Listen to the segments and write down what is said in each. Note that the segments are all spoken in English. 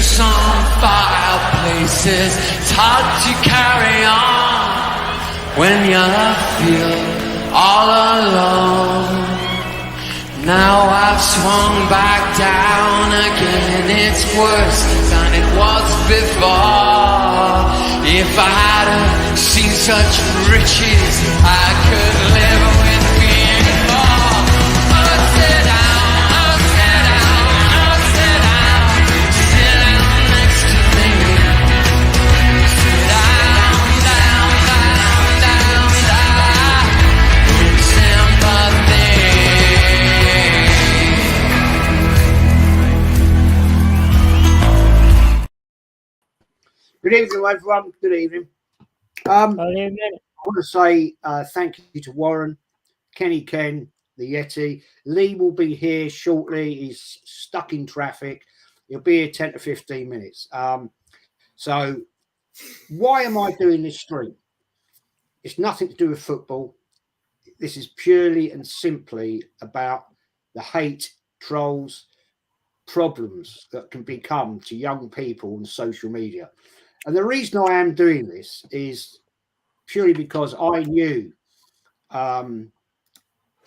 some fireplaces. It's hard to carry on when you feel all alone. Now I've swung back down again. It's worse than it was before. If I hadn't seen such riches, I could live with being poor. Oh, sit down, oh, sit down, oh, sit down, sit down next to me. Sit down, down, down, down, down, with sympathy. Good evening, everyone. Good evening. I want to say thank you to Warren, Kenny Ken, the Yeti. Lee will be here shortly. He's stuck in traffic. He'll be here 10 to 15 minutes. So why am I doing this stream? It's nothing to do with football. This is purely and simply about the hate, trolls, problems that can become to young people on social media. And the reason I am doing this is purely because I knew a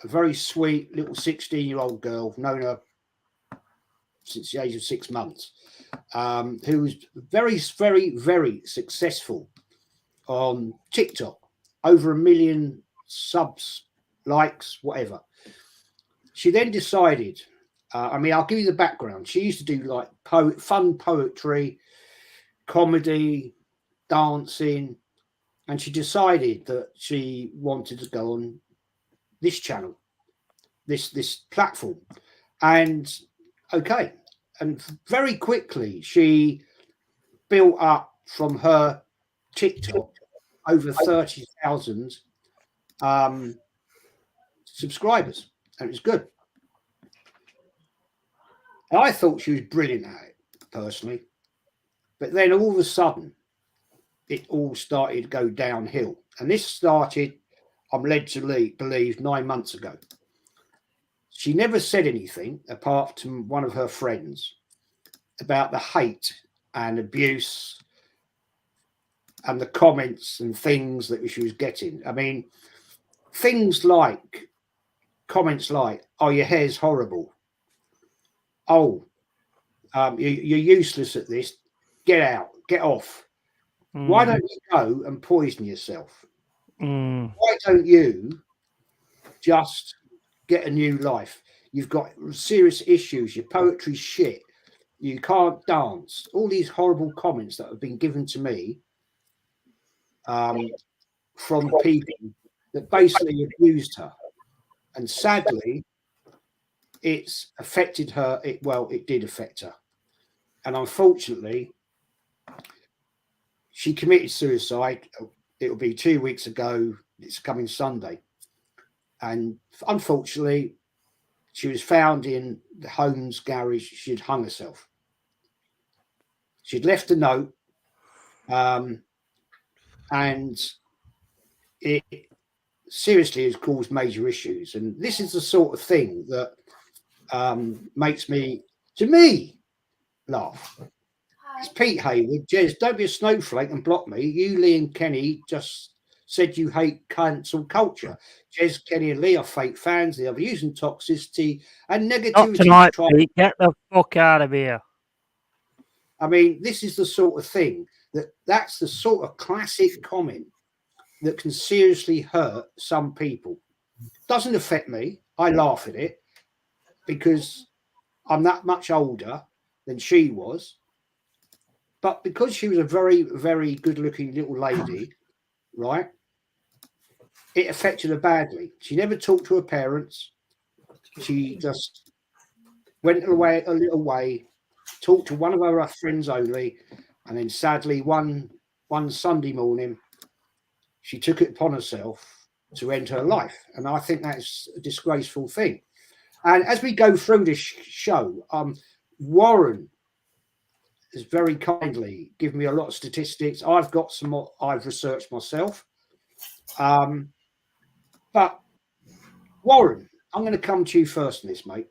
very sweet little 16-year-old girl, known her since the age of 6 months, who was very, very, very successful on TikTok, over 1 million subs, likes, whatever. She then decided, I'll give you the background. She used to do like fun poetry, comedy, dancing, and she decided that she wanted to go on this channel, this platform. And okay, and very quickly she built up from her TikTok over 30,000 subscribers, and it was good. And I thought she was brilliant at it personally. But then all of a sudden, it all started to go downhill. And this started, I'm led to believe, 9 months ago. She never said anything apart from one of her friends about the hate and abuse and the comments and things that she was getting. I mean, things like, comments like, oh, your hair's horrible. Oh, you're useless at this. Get out, get off. Why don't you go and poison yourself? Why don't you just get a new life? You've got serious issues. Your poetry's shit. You can't dance. All these horrible comments that have been given to me from people that basically abused her. And sadly, it's affected her. It did affect her. And unfortunately, she committed suicide. It will be 2 weeks ago. It's coming Sunday. And unfortunately, she was found in the home's garage. She'd hung herself. She'd left a note. And it seriously has caused major issues. And this is the sort of thing that makes me, to me, laugh. It's Pete Hayward. Jez, don't be a snowflake and block me. You, Lee and Kenny just said you hate cancel culture. Jez, Kenny and Lee are fake fans. They are using toxicity and negativity. Not tonight, Pete. Get the fuck out of here. I mean, this is the sort of thing that's the sort of classic comment that can seriously hurt some people. Doesn't affect me. I laugh at it because I'm that much older than she was. But because she was a very, very good-looking little lady, right, it affected her badly. She never talked to her parents. She just went away a little way, talked to one of her friends only, and then sadly, one Sunday morning, she took it upon herself to end her life. And I think that's a disgraceful thing. And as we go through this show, Warren has very kindly given me a lot of statistics. I've got some more I've researched myself. But Warren, I'm going to come to you first on this, mate.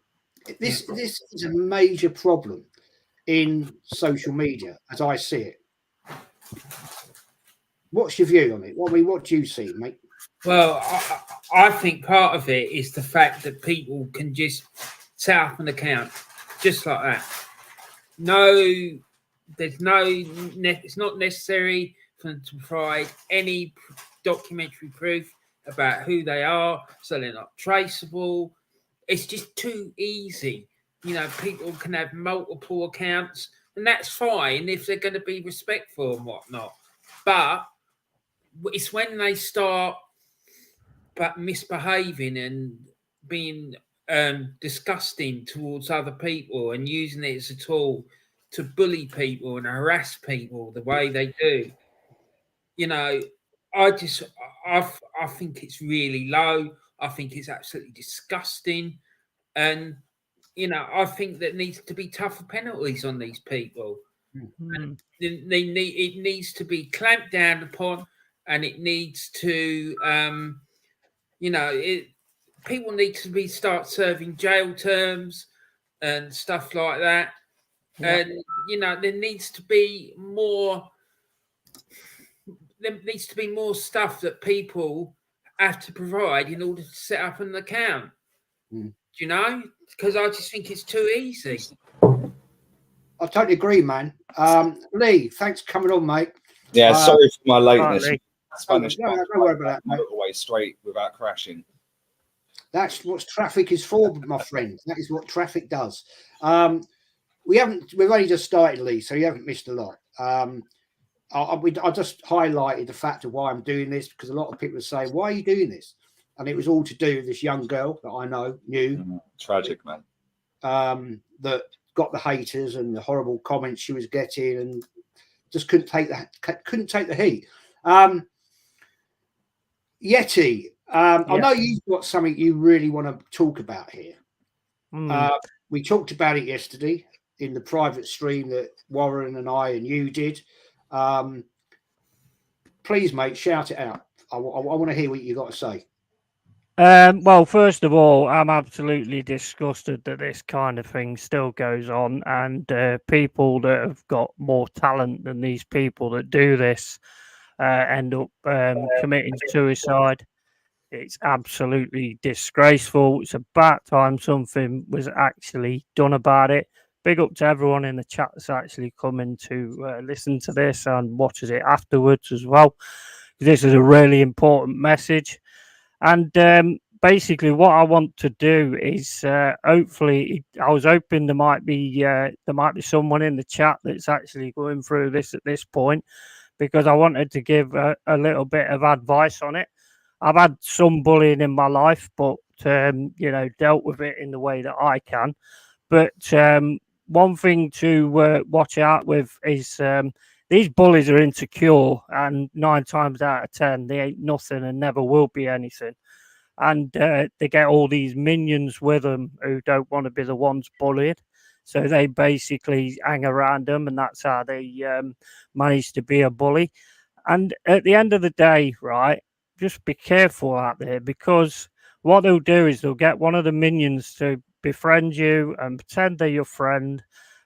This is a major problem. in social media, as I see it. What's your view on it? What do you see, mate? Well, I think part of it is the fact that people can just set up an account just like that. It's not necessary for them to provide any documentary proof about who they are, so they're not traceable. It's just too easy. People can have multiple accounts, and that's fine if they're going to be respectful and whatnot. But it's when they start misbehaving and being disgusting towards other people and using it as a tool to bully people and harass people the way they do. I think it's really low. I think it's absolutely disgusting, and I think that needs to be tougher penalties on these people. And it needs to be clamped down upon, and it needs to people need to start serving jail terms and stuff like that. Yeah. And there needs to be more stuff that people have to provide in order to set up an account. Because I just think it's too easy. I totally agree, man. Lee, thanks for coming on, mate. Yeah, sorry for my lateness. Spanish don't worry about that, mate. Motorway straight without crashing. That's what traffic is for, my friend. That is what traffic does. We've only just started, Lee, so you haven't missed a lot. I just highlighted the fact of why I'm doing this, because a lot of people are saying, why are you doing this? And it was all to do with this young girl that I knew. Tragic, man. That got the haters and the horrible comments she was getting, and just couldn't take the heat. Yeti, I know you've got something you really want to talk about here. We talked about it yesterday in the private stream that Warren and I and you did. Please, mate, shout it out. I want to hear what you got to say. Well, first of all, I'm absolutely disgusted that this kind of thing still goes on, and people that have got more talent than these people that do this end up committing suicide. It's absolutely disgraceful. It's about time something was actually done about it. Big up to everyone in the chat that's actually coming to listen to this and watches it afterwards as well. This is a really important message. And basically what I want to do is hopefully, I was hoping there might be someone in the chat that's actually going through this at this point, because I wanted to give a little bit of advice on it. I've had some bullying in my life, but dealt with it in the way that I can. But one thing to watch out with is these bullies are insecure, and 9 times out of 10 they ain't nothing and never will be anything. And they get all these minions with them who don't want to be the ones bullied, so they basically hang around them, and that's how they manage to be a bully. And at the end of the day, right, just be careful out there, because what they'll do is they'll get one of the minions to befriend you and pretend they're your friend,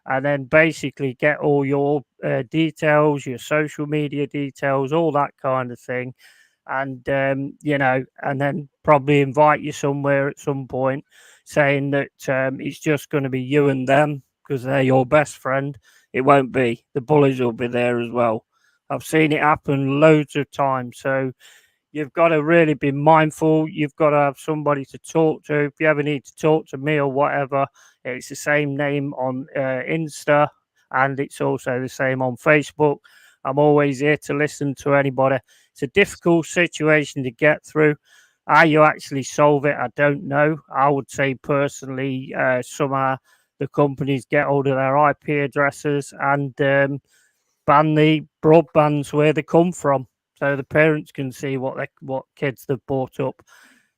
and then basically get all your details, your social media details, all that kind of thing. And, and then probably invite you somewhere at some point, saying that it's just going to be you and them because they're your best friend. It won't be. The bullies will be there as well. I've seen it happen loads of times. So you've got to really be mindful. You've got to have somebody to talk to. If you ever need to talk to me or whatever, it's the same name on Insta, and it's also the same on Facebook. I'm always here to listen to anybody. It's a difficult situation to get through. How you actually solve it, I don't know. I would say personally, somehow the companies get hold of their IP addresses and ban the broadbands where they come from, so the parents can see what kids they've brought up.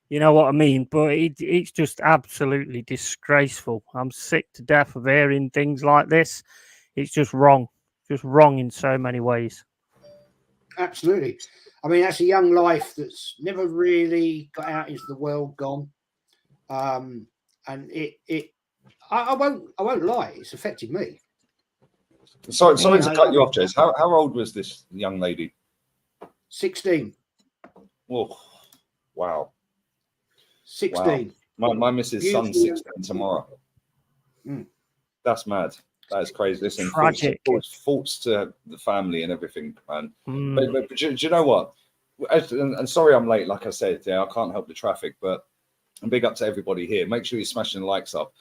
You know what I mean? But it's just absolutely disgraceful. I'm sick to death of hearing things like this. It's just wrong in so many ways. Absolutely. I mean, that's a young life that's never really got out into the world, gone. And I won't lie, it's affected me. Sorry to cut you off, Jez. How old was this young lady? 16. Oh, wow. 16. Wow. My missus' son's 16 tomorrow. Mm. That's mad. That is crazy. Listen, Tragic. thoughts to the family and everything, man. Mm. But do you know what? And sorry I'm late, like I said. Yeah, I can't help the traffic, but big up to everybody here. Make sure you're smashing the likes up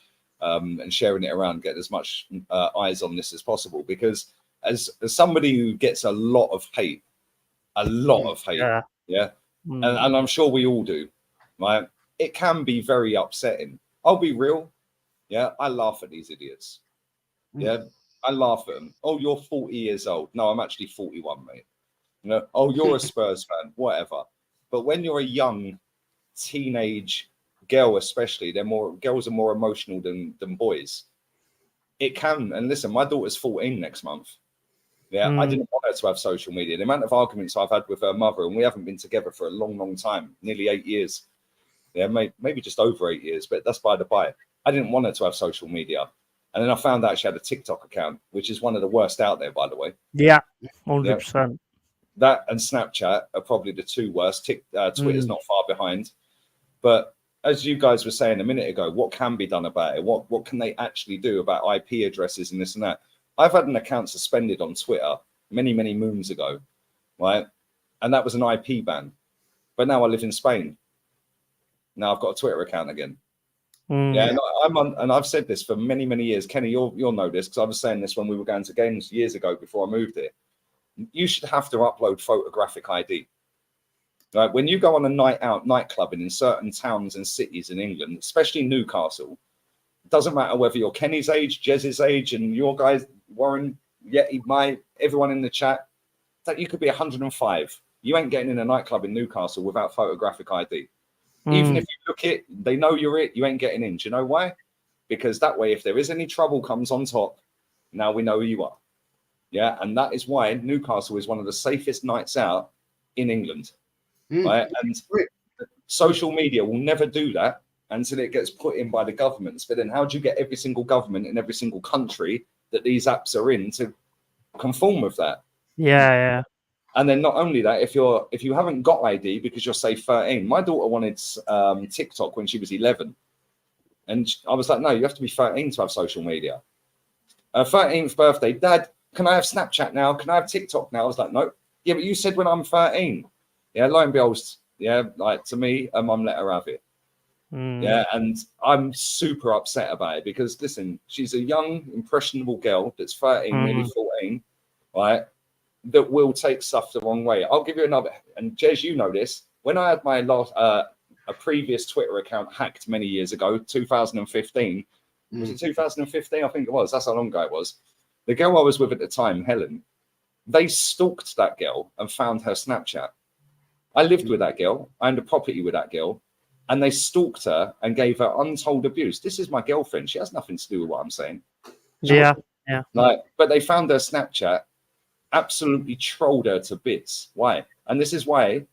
and sharing it around. Get as much eyes on this as possible, because as somebody who gets a lot of hate, yeah. And I'm sure we all do, right? It can be very upsetting. I'll be real. Yeah, I laugh at these idiots. Yeah, I laugh at them. Oh, you're 40 years old. No, I'm actually 41, mate. You know, oh, you're a Spurs fan, whatever. But when you're a young teenage girl, especially, girls are more emotional than boys. It can, and listen, my daughter's 14 next month. Yeah, I didn't want her to have social media. The amount of arguments I've had with her mother, and we haven't been together for a long, long time, nearly 8 years. Yeah, maybe just over 8 years, but that's by the by. I didn't want her to have social media. And then I found out she had a TikTok account, which is one of the worst out there, by the way. Yeah, 100%. That and Snapchat are probably the two worst. Twitter's not far behind. But as you guys were saying a minute ago, what can be done about it? What can they actually do about IP addresses and this and that? I've had an account suspended on Twitter many, many moons ago, right? And that was an IP ban. But now I live in Spain. Now I've got a Twitter account again. Yeah, and I'm on, and I've said this for many, many years. Kenny, you'll know this, because I was saying this when we were going to games years ago before I moved here. You should have to upload photographic ID. Right? When you go on a night out, nightclubbing in certain towns and cities in England, especially Newcastle, it doesn't matter whether you're Kenny's age, Jez's age, and your guys, Warren, Yeti, everyone in the chat, that you could be 105. You ain't getting in a nightclub in Newcastle without photographic ID. Even if you look it, they know you're it, you ain't getting in. Do you know why? Because that way, if there is any trouble comes on top, now we know who you are. Yeah, and that is why Newcastle is one of the safest nights out in England. Right? And social media will never do that until it gets put in by the governments. But then how do you get every single government in every single country that these apps are in to conform with that? Yeah. And then not only that, if you haven't got ID because you're say 13, my daughter wanted TikTok when she was 11, and I was like, no, you have to be 13 to have social media. 13th birthday, Dad, can I have Snapchat now? Can I have TikTok now? I was like, no. Yeah, but you said when I'm 13. Yeah, lo and behold, yeah, like to me, Mum let her have it. Yeah, and I'm super upset about it because listen, she's a young, impressionable girl that's 13, nearly 14, right? That will take stuff the wrong way. I'll give you another, and Jez, you know this. When I had my last a previous Twitter account hacked many years ago, 2015, was it 2015? I think it was. That's how long ago it was. The girl I was with at the time, Helen, they stalked that girl and found her Snapchat. I lived with that girl. I owned a property with that girl, and they stalked her and gave her untold abuse. This is my girlfriend. She has nothing to do with what I'm saying. Yeah. Like, but they found her Snapchat. Absolutely trolled her to bits. Why? And this is why,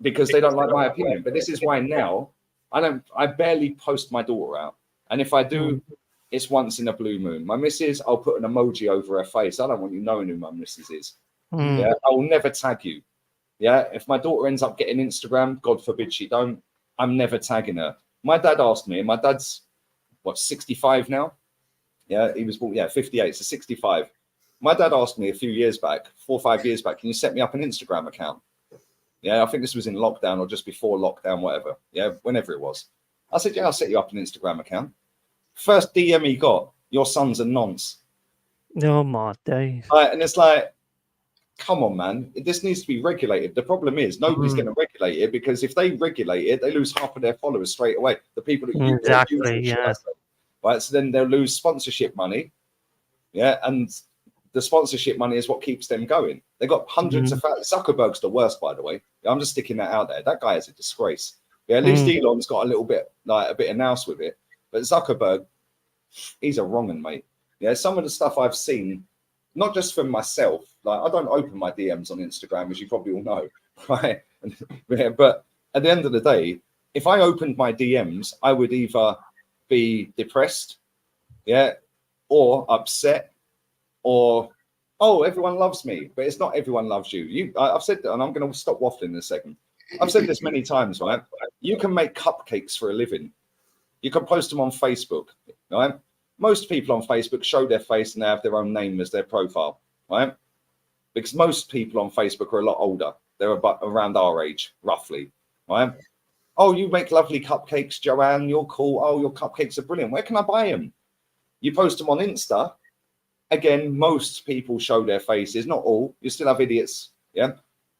because they don't like my opinion. But this is why now I barely post my daughter out. And if I do, it's once in a blue moon. My missus, I'll put an emoji over her face. I don't want you knowing who my missus is. Yeah, I will never tag you. Yeah, if my daughter ends up getting Instagram, God forbid she don't, I'm never tagging her. My dad asked me, and my dad's 65 now. Yeah, he was 58, so 65. My dad asked me a few years back, 4 or 5 years back, can you set me up an Instagram account? Yeah, I think this was in lockdown or just before lockdown, whatever. Yeah, whenever it was. I said, yeah, I'll set you up an Instagram account. First DM he got, your son's a nonce. Oh, my days. And it's like, come on, man. This needs to be regulated. The problem is nobody's going to regulate it, because if they regulate it, they lose half of their followers straight away. The people that use it, right? So then they'll lose sponsorship money. Yeah, and the sponsorship money is what keeps them going. They got hundreds of Zuckerberg's the worst, by the way. I'm just sticking that out there. That guy is a disgrace. Yeah, at least Elon's got a little bit, like a bit of nous with it. But Zuckerberg, he's a wrong un, mate. Yeah, some of the stuff I've seen, not just from myself. Like, I don't open my DMs on Instagram, as you probably all know, right? But at the end of the day, if I opened my DMs, I would either be depressed, yeah, or upset, or oh, everyone loves me, but it's not everyone loves you. I've said that, and I'm going to stop waffling in a second. I've said this many times, right? You can make cupcakes for a living. You can post them on Facebook, right? Most people on Facebook show their face and they have their own name as their profile, right? Because most people on Facebook are a lot older. They're about around our age, roughly, right? Oh, you make lovely cupcakes, Joanne. You're cool. Oh, your cupcakes are brilliant. Where can I buy them? You post them on Insta. Again, most people show their faces, not all. You still have idiots, yeah?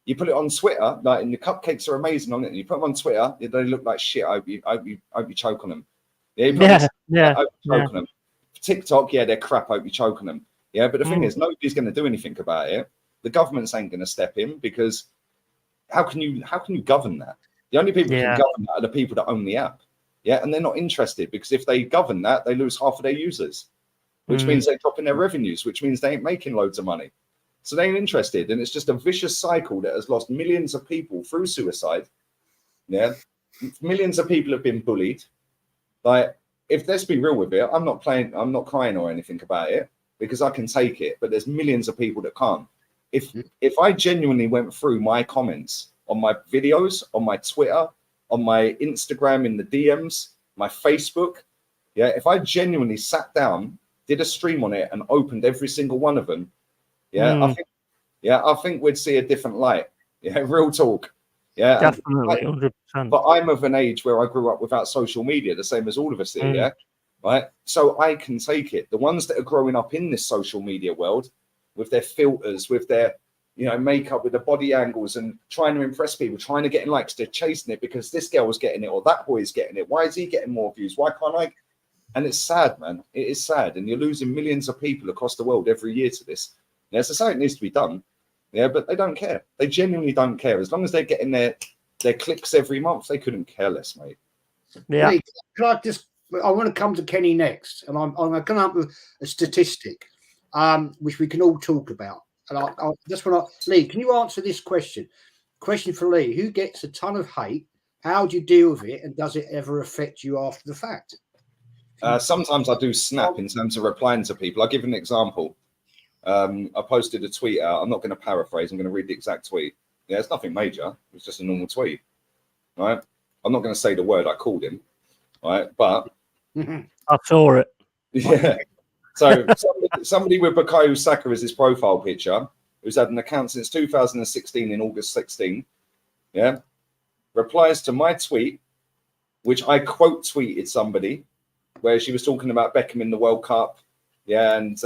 You put it on Twitter, like, and the cupcakes are amazing on it. And you put them on Twitter, they look like shit. I hope you choke on them. Yeah, I hope you choke on them. TikTok, yeah, they're crap. I hope you choke on them. Yeah, but the thing is, nobody's going to do anything about it. The governments ain't going to step in, because how can you govern that? The only people who can govern that are the people that own the app. Yeah, and they're not interested, because if they govern that, they lose half of their users, which means they're dropping their revenues, which means they ain't making loads of money. So they ain't interested. And it's just a vicious cycle that has lost millions of people through suicide. Yeah, millions of people have been bullied. Like, if let's be real with it, I'm not crying or anything about it, because I can take it, but there's millions of people that can't. If I genuinely went through my comments on my videos, on my Twitter, on my Instagram, in the DMs, my Facebook, yeah, if I genuinely sat down, did a stream on it, and opened every single one of them, I think we'd see a different light. Yeah, real talk. Yeah, definitely, 100%. But I'm of an age where I grew up without social media, the same as all of us here. Yeah, right. So I can take it. The ones that are growing up in this social media world, with their filters, with their makeup, with the body angles, and trying to impress people, trying to get in likes, they're chasing it because this girl's getting it or that boy's getting it. Why is he getting more views? Why can't I? And it's sad, man. It is sad, and you're losing millions of people across the world every year to this. Yeah, so something needs to be done. Yeah, but they don't care. They genuinely don't care. As long as they're getting their clicks every month, they couldn't care less, mate. Yeah. Lee, I want to come to Kenny next, and I'm going to come up with a statistic, which we can all talk about. And I just want to, Lee, can you answer this question? Question for Lee: who gets a ton of hate? How do you deal with it, and does it ever affect you after the fact? Sometimes I do snap in terms of replying to people. I'll give an example. I posted a tweet out. I'm not going to paraphrase. I'm going to read the exact tweet. Yeah, it's nothing major. It's just a normal tweet, right? I'm not going to say the word I called him, right? But I saw it. Yeah. So somebody with Bukayo Saka as his profile picture, who's had an account since 2016 in August 16, yeah, replies to my tweet, which I quote tweeted somebody, where she was talking about Beckham in the World Cup, yeah, and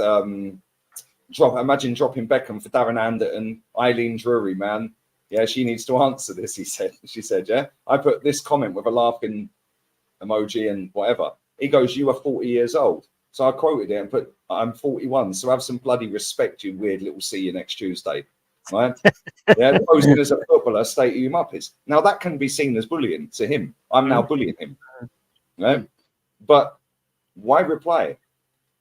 imagine dropping Beckham for Darren Anderton, Eileen Drury, man. Yeah, she needs to answer this, she said, yeah. I put this comment with a laughing emoji and whatever. He goes, "You are 40 years old." So I quoted it and put, "I'm 41, so have some bloody respect, you weird little see you next Tuesday." Right? Yeah, posing as a footballer, state who your mup is. Now that can be seen as bullying to him. I'm now bullying him. Right? But why reply?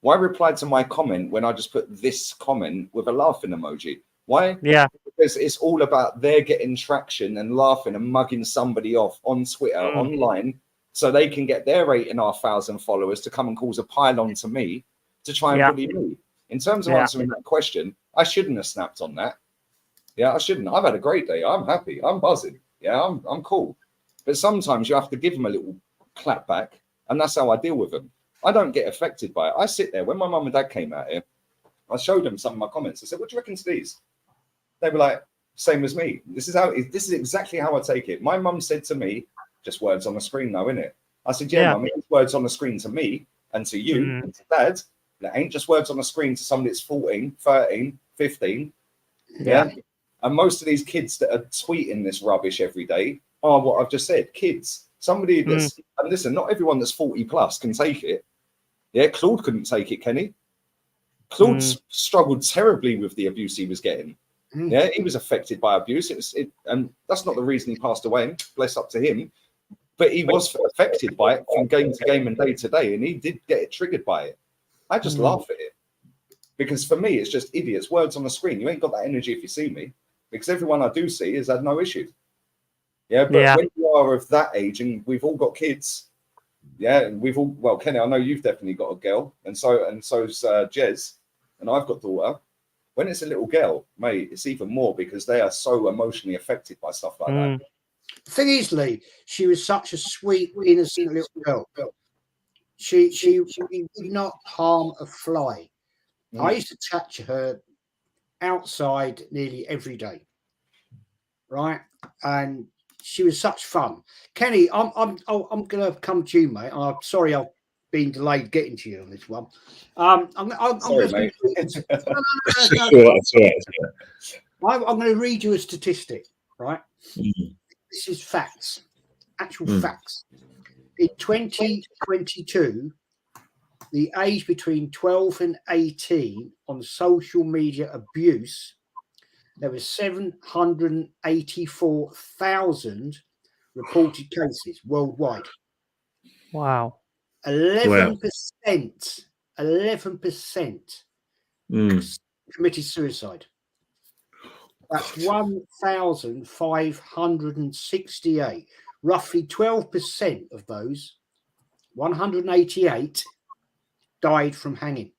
Why reply to my comment when I just put this comment with a laughing emoji? Why? Yeah. Because it's all about they're getting traction and laughing and mugging somebody off on Twitter, online, so they can get their 8,500 followers to come and cause a pile-on to me to try and bully me. In terms of answering that question, I shouldn't have snapped on that. Yeah, I shouldn't. I've had a great day. I'm happy. I'm buzzing. Yeah, I'm cool. But sometimes you have to give them a little clap back, and that's how I deal with them. I don't get affected by it. I sit there. When my mum and dad came out here, I showed them some of my comments. I said, "What do you reckon to these?" They were like, "Same as me." This is exactly how I take it. My mum said to me, "Just words on the screen, though, innit?" I said, "Yeah, mum, it's words on the screen to me and to you and to dad. It ain't just words on the screen to somebody that's 14, 13, 15. Yeah. And most of these kids that are tweeting this rubbish every day are what I've just said, kids. Somebody that's, and listen, not everyone that's 40 plus can take it. Yeah, Claude couldn't take it, Kenny. Claude struggled terribly with the abuse he was getting. Yeah, he was affected by abuse. And that's not the reason he passed away. Bless up to him. But he was affected by it from game to game and day to day, and he did get triggered by it. I just laugh at it. Because for me, it's just idiots, words on the screen. You ain't got that energy if you see me. Because everyone I do see has had no issue. Yeah, but when you are of that age, and we've all got kids, yeah, and we've all, well, Kenny, I know you've definitely got a girl, and so's Jez. and I've got a daughter. When it's a little girl, mate, it's even more because they are so emotionally affected by stuff like that. The thing is, Lee, she was such a sweet, innocent little girl. She would not harm a fly. I used to chat to her outside nearly every day, right? And she was such fun. Kenny, I'm going to come to you, mate. I'm sorry I've been delayed getting to you on this one. Sorry, mate. I'm going to read you a statistic, right? This is facts, actual facts. In 2022, the age between 12 and 18 on social media abuse, there were 784,000 reported cases worldwide. Wow. 11% committed suicide. That's 1,568. Roughly 12% of those, 188, died from hanging.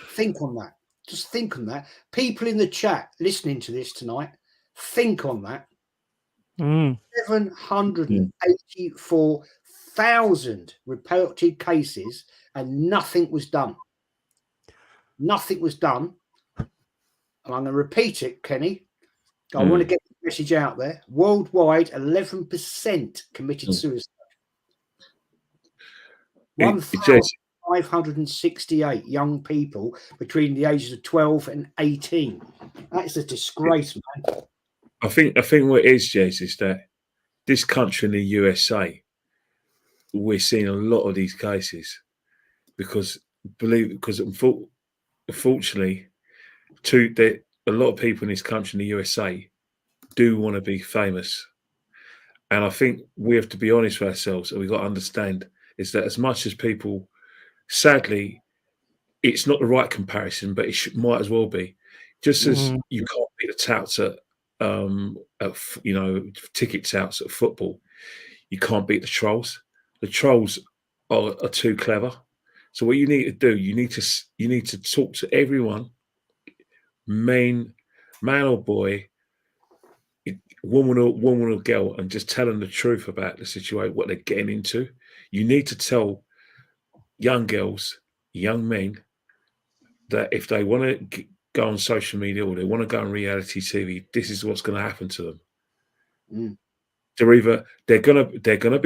Think on that. Just think on that. People in the chat listening to this tonight, think on that. 784,000 reported cases and nothing was done. Nothing was done. And I'm going to repeat it, Kenny. I want to get the message out there. Worldwide, 11% committed suicide. 1,568 young people between the ages of 12 and 18. That is a disgrace, man. I think what it is, Jez, is that this country in the USA, we're seeing a lot of these cases because unfortunately, a lot of people in this country in the USA do want to be famous. And I think we have to be honest with ourselves, and we've got to understand is that as much as people, sadly, it's not the right comparison, but it might as well be. Just as you can't beat the touts at ticket touts at football, you can't beat the trolls. The trolls are too clever. So what you need to do, you need to talk to everyone, man or boy, woman or girl, and just tell them the truth about the situation, what they're getting into. You need to tell young girls, young men, that if they want to go on social media or they want to go on reality TV, this is what's going to happen to them. They're gonna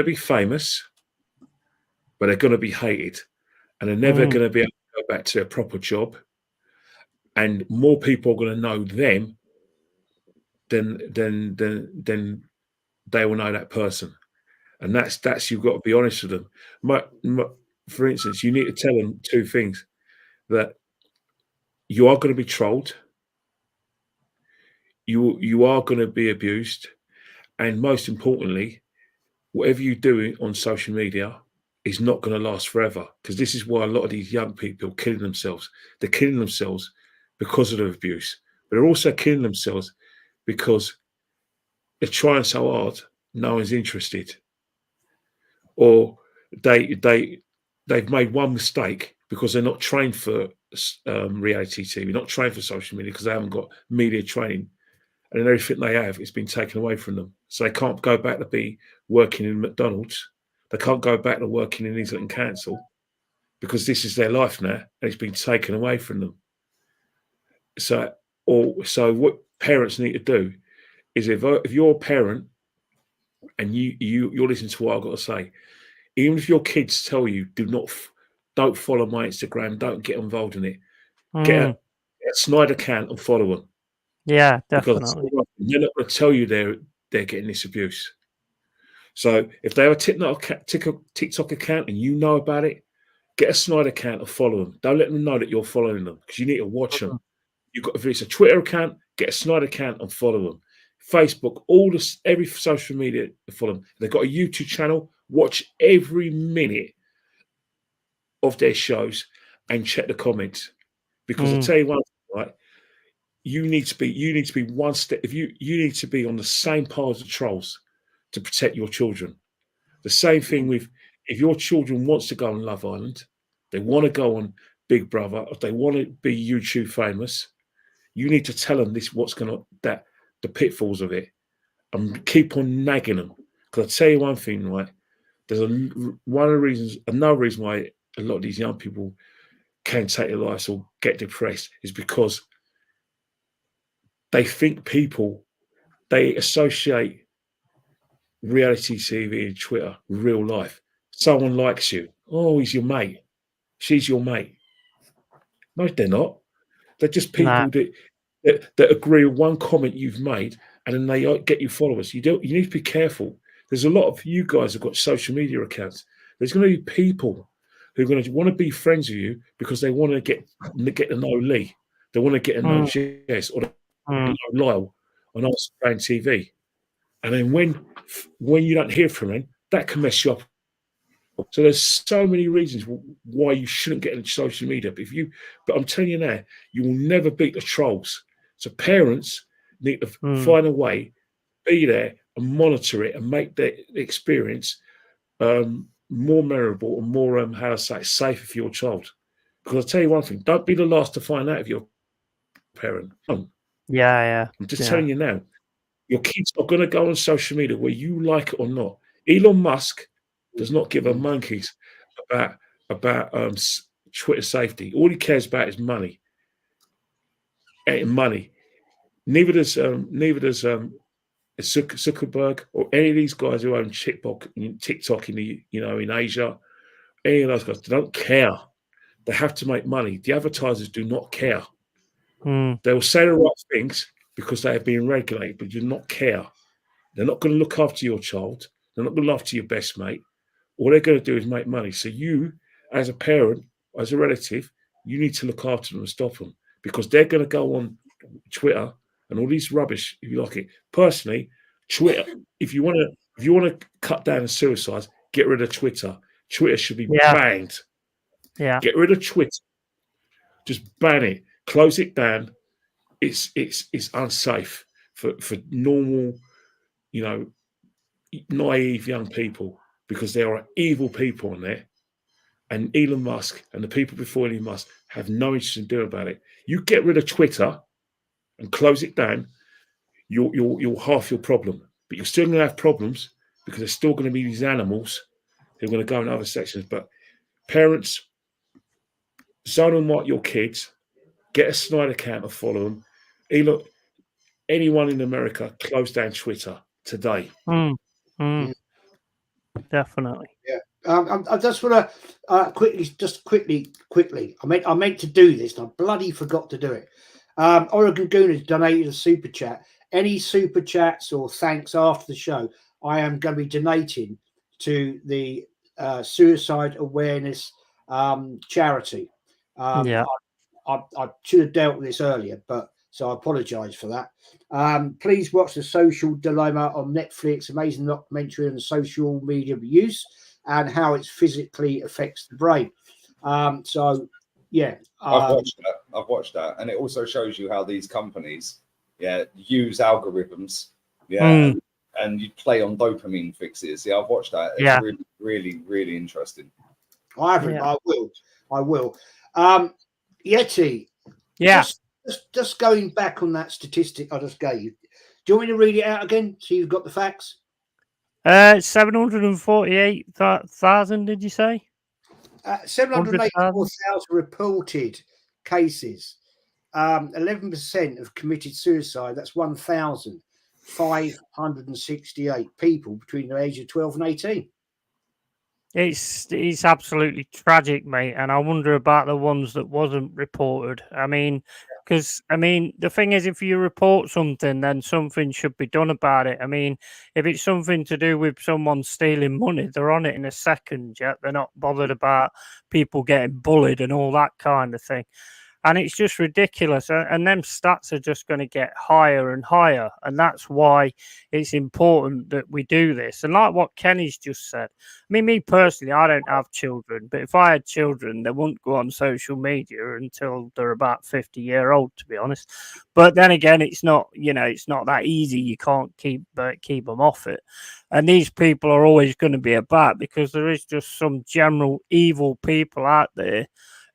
be famous, but they're gonna be hated, and they're never gonna be able to go back to a proper job. And more people are gonna know them than they will know that person. And that's you've got to be honest with them. For instance, you need to tell them two things: that you are going to be trolled, you are going to be abused, and most importantly, whatever you do on social media is not going to last forever. Because this is why a lot of these young people are killing themselves. They're killing themselves because of the abuse, but they're also killing themselves because they're trying so hard, no one's interested, or they've made one mistake because they're not trained for reality TV, not trained for social media because they haven't got media training, and then everything they have is been taken away from them. So they can't go back to be working in McDonald's. They can't go back to working in Islington Council because this is their life now, and it's been taken away from them. So what parents need to do is if you're a parent and you're listening to what I've got to say, even if your kids tell you don't follow my Instagram, don't get involved in it, get a snide account and follow them. Yeah, definitely. Because they're not going to tell you they're getting this abuse. So if they have a TikTok account and you know about it, get a snide account and follow them. Don't let them know that you're following them because you need to watch them. If it's a Twitter account, get a snide account and follow them. Facebook, every social media, follow them. They've got a YouTube channel. Watch every minute of their shows and check the comments, because I tell you one thing, right? You need to be one step. If you need to be on the same par as the trolls to protect your children. The same thing with if your children wants to go on Love Island, they want to go on Big Brother, if they want to be YouTube famous, you need to tell them the pitfalls of it, and keep on nagging them. Because I tell you one thing, right? There's another reason why a lot of these young people can take their lives or get depressed is because they think they associate reality TV and Twitter with real life. Someone likes you. Oh, he's your mate. She's your mate. No, they're not. They're just people that agree with one comment you've made, and then they get you followers. You need to be careful. There's a lot of you guys who've got social media accounts. There's going to be people who are going to want to be friends with you because they want to get to know Lee. They want to get to know Jess, or know Lyle on Australian TV. And then when you don't hear from them, that can mess you up. So there's so many reasons why you shouldn't get into social media. But I'm telling you now, you will never beat the trolls. So parents need to find a way, be there and monitor it and make the experience more memorable and more, safer for your child. Because I'll tell you one thing, don't be the last to find out if you're a parent. Don't. Yeah. I'm just telling you now, your kids are going to go on social media whether you like it or not. Elon Musk does not give a monkeys about Twitter safety. All he cares about is money. And money. Neither does Zuckerberg or any of these guys who own TikTok in Asia. Any of those guys, they don't care. They have to make money. The advertisers do not care. They will say the right things because they are being regulated, but do not care. They're not going to look after your child. They're not going to look after your best mate. All they're going to do is make money. So you, as a parent, as a relative, you need to look after them and stop them because they're going to go on Twitter and all these rubbish, if you like it. Personally, Twitter, if you want to cut down on suicides, get rid of Twitter. Twitter should be banned. Yeah. Get rid of Twitter. Just ban it. Close it down. It's unsafe for normal, naive young people because there are evil people on there. And Elon Musk and the people before Elon Musk have no interest in doing about it. You get rid of Twitter and close it down, you'll half your problem. But you're still going to have problems because there's still going to be these animals who are going to go in other sections. But parents, zone and mark your kids, get a snide account and follow them. Anyone in America, close down Twitter today. Definitely. Yeah. I just want to quickly. I meant to do this, and I bloody forgot to do it. Oregon Gooners donated a super chat. Any super chats or thanks after the show, I am going to be donating to the suicide awareness charity. I should have dealt with this earlier, so I apologise for that. Please watch The Social Dilemma on Netflix. Amazing documentary on social media abuse and how it physically affects the brain. I've watched that, and it also shows you how these companies, use algorithms, and you play on dopamine fixes. I've watched that. It's really, really, really interesting. I haven't. I will. Yeti. Yeah. Just going back on that statistic I just gave you. Do you want me to read it out again so you've got the facts? 748,000, did you say? 784,000 reported cases. 11% have committed suicide. That's 1,568 people between the age of 12 and 18. It's absolutely tragic, mate. And I wonder about the ones that wasn't reported. I mean, because, the thing is, if you report something, then something should be done about it. I mean, if it's something to do with someone stealing money, they're on it in a second, yet they're not bothered about people getting bullied and all that kind of thing. And it's just ridiculous. And them stats are just going to get higher and higher. And that's why it's important that we do this. And like what Kenny's just said, me personally, I don't have children. But if I had children, they wouldn't go on social media until they're about 50-year-old, to be honest. But then again, it's not that easy. You can't keep them off it. And these people are always going to be about because there is just some general evil people out there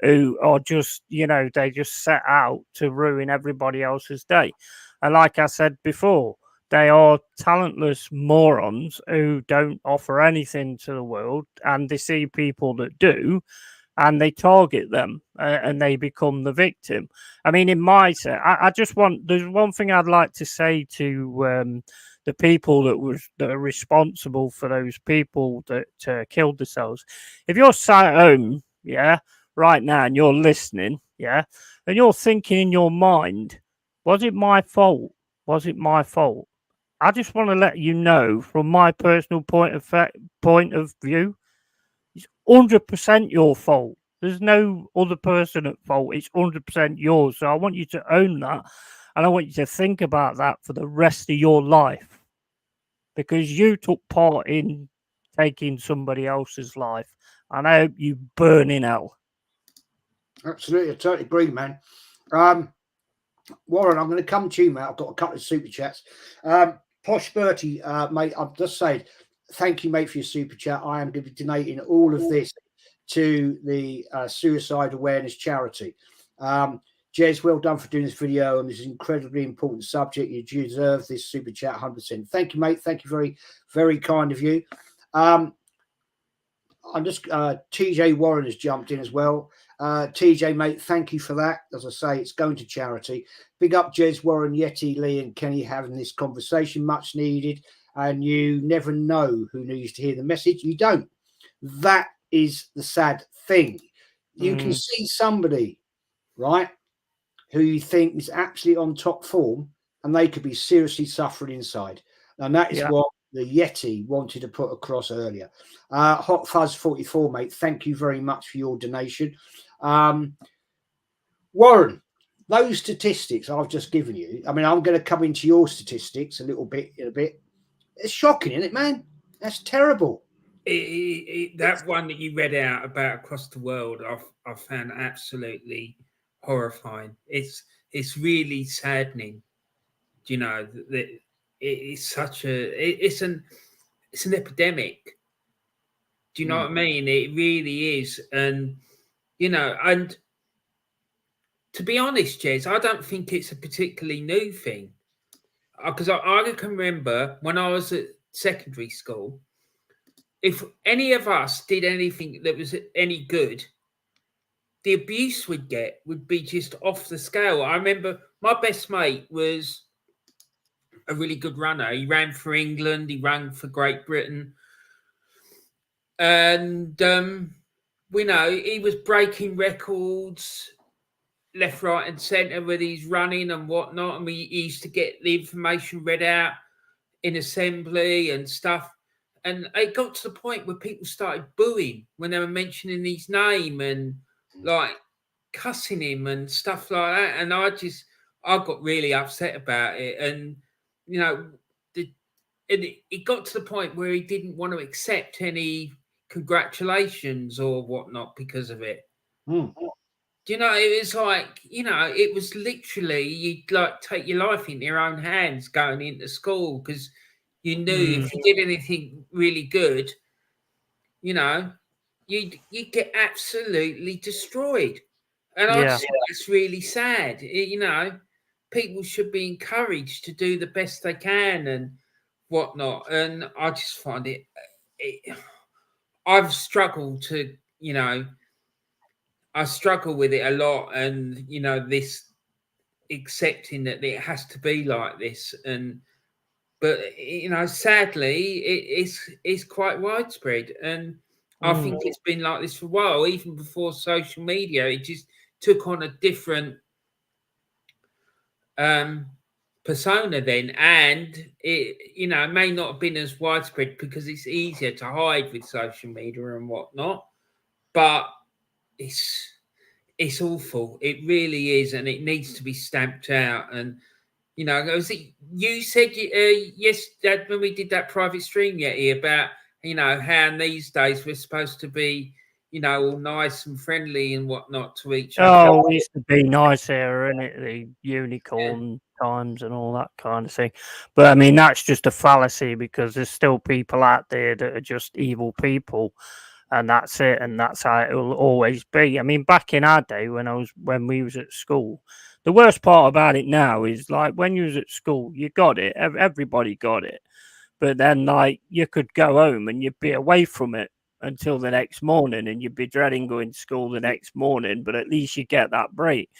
who are just, they just set out to ruin everybody else's day. And like I said before, they are talentless morons who don't offer anything to the world, and they see people that do, and they target them, and they become the victim. I mean, in my set, I just want, there's one thing I'd like to say to the people that are responsible for those people that killed themselves. If you're sat at home, right now, and you're listening, and you're thinking in your mind, was it my fault? Was it my fault? I just want to let you know, from my personal point of view, it's 100% your fault. There's no other person at fault. It's 100% yours. So I want you to own that, and I want you to think about that for the rest of your life, because you took part in taking somebody else's life, and I hope you burn in hell. Absolutely, I totally agree, man. Warren, I'm going to come to you, mate. I've got a couple of super chats. Posh Bertie, mate, I'm just saying, thank you, mate, for your super chat. I am going to be donating all of this to the suicide awareness charity. Jez, well done for doing this video on this incredibly important subject. You deserve this super chat 100%. Thank you, mate. Thank you, very, very kind of you. I'm just TJ Warren has jumped in as well. TJ, mate, thank you for that. As I say, it's going to charity. Big up Jez, Warren, Yeti, Lee and Kenny having this conversation, much needed. And you never know who needs to hear the message. You don't. That is the sad thing. You can see somebody, right, who you think is absolutely on top form, and they could be seriously suffering inside. And that is what the Yeti wanted to put across earlier. Hot Fuzz 44, mate, thank you very much for your donation. Warren, those statistics I've just given you, I mean, I'm going to come into your statistics a little bit in a bit. It's shocking, isn't it, man? That's terrible. That one that you read out about across the world, I've found absolutely horrifying. It's really saddening. You know, that it's such it's an epidemic. Do you know what I mean? It really is. And and to be honest, Jez, I don't think it's a particularly new thing, because I can remember when I was at secondary school, if any of us did anything that was any good, the abuse we'd get would be just off the scale. I remember my best mate was a really good runner. He ran for England, he ran for Great Britain. And, he was breaking records left, right and centre with his running and whatnot. And he used to get the information read out in assembly and stuff. And it got to the point where people started booing when they were mentioning his name and like cussing him and stuff like that. And I got really upset about it. And, it got to the point where he didn't want to accept any congratulations or whatnot because of it. It was like, it was literally, you'd like take your life in your own hands going into school, because you knew if you did anything really good, you'd get absolutely destroyed. And I just think it's really sad. People should be encouraged to do the best they can and whatnot. And I just find it I've struggled to, I struggle with it a lot. And, this accepting that it has to be like this. But sadly, it's quite widespread. And I think it's been like this for a while, even before social media. It just took on a different persona then, and it may not have been as widespread because it's easier to hide with social media and whatnot, but it's awful. It really is, and it needs to be stamped out. And you said yes, Dad, when we did that private stream Yeti, about how these days we're supposed to be all nice and friendly and whatnot to each other. Oh, it used to be nice here, isn't it? The unicorn times and all that kind of thing. But I mean, that's just a fallacy, because there's still people out there that are just evil people. and that's it, and that's how it will always be. I mean, back in our day when we was at school, the worst part about it now is like when you was at school, you got it, everybody got it, but then like you could go home and you'd be away from it until the next morning, and you'd be dreading going to school the next morning, but at least you get that break.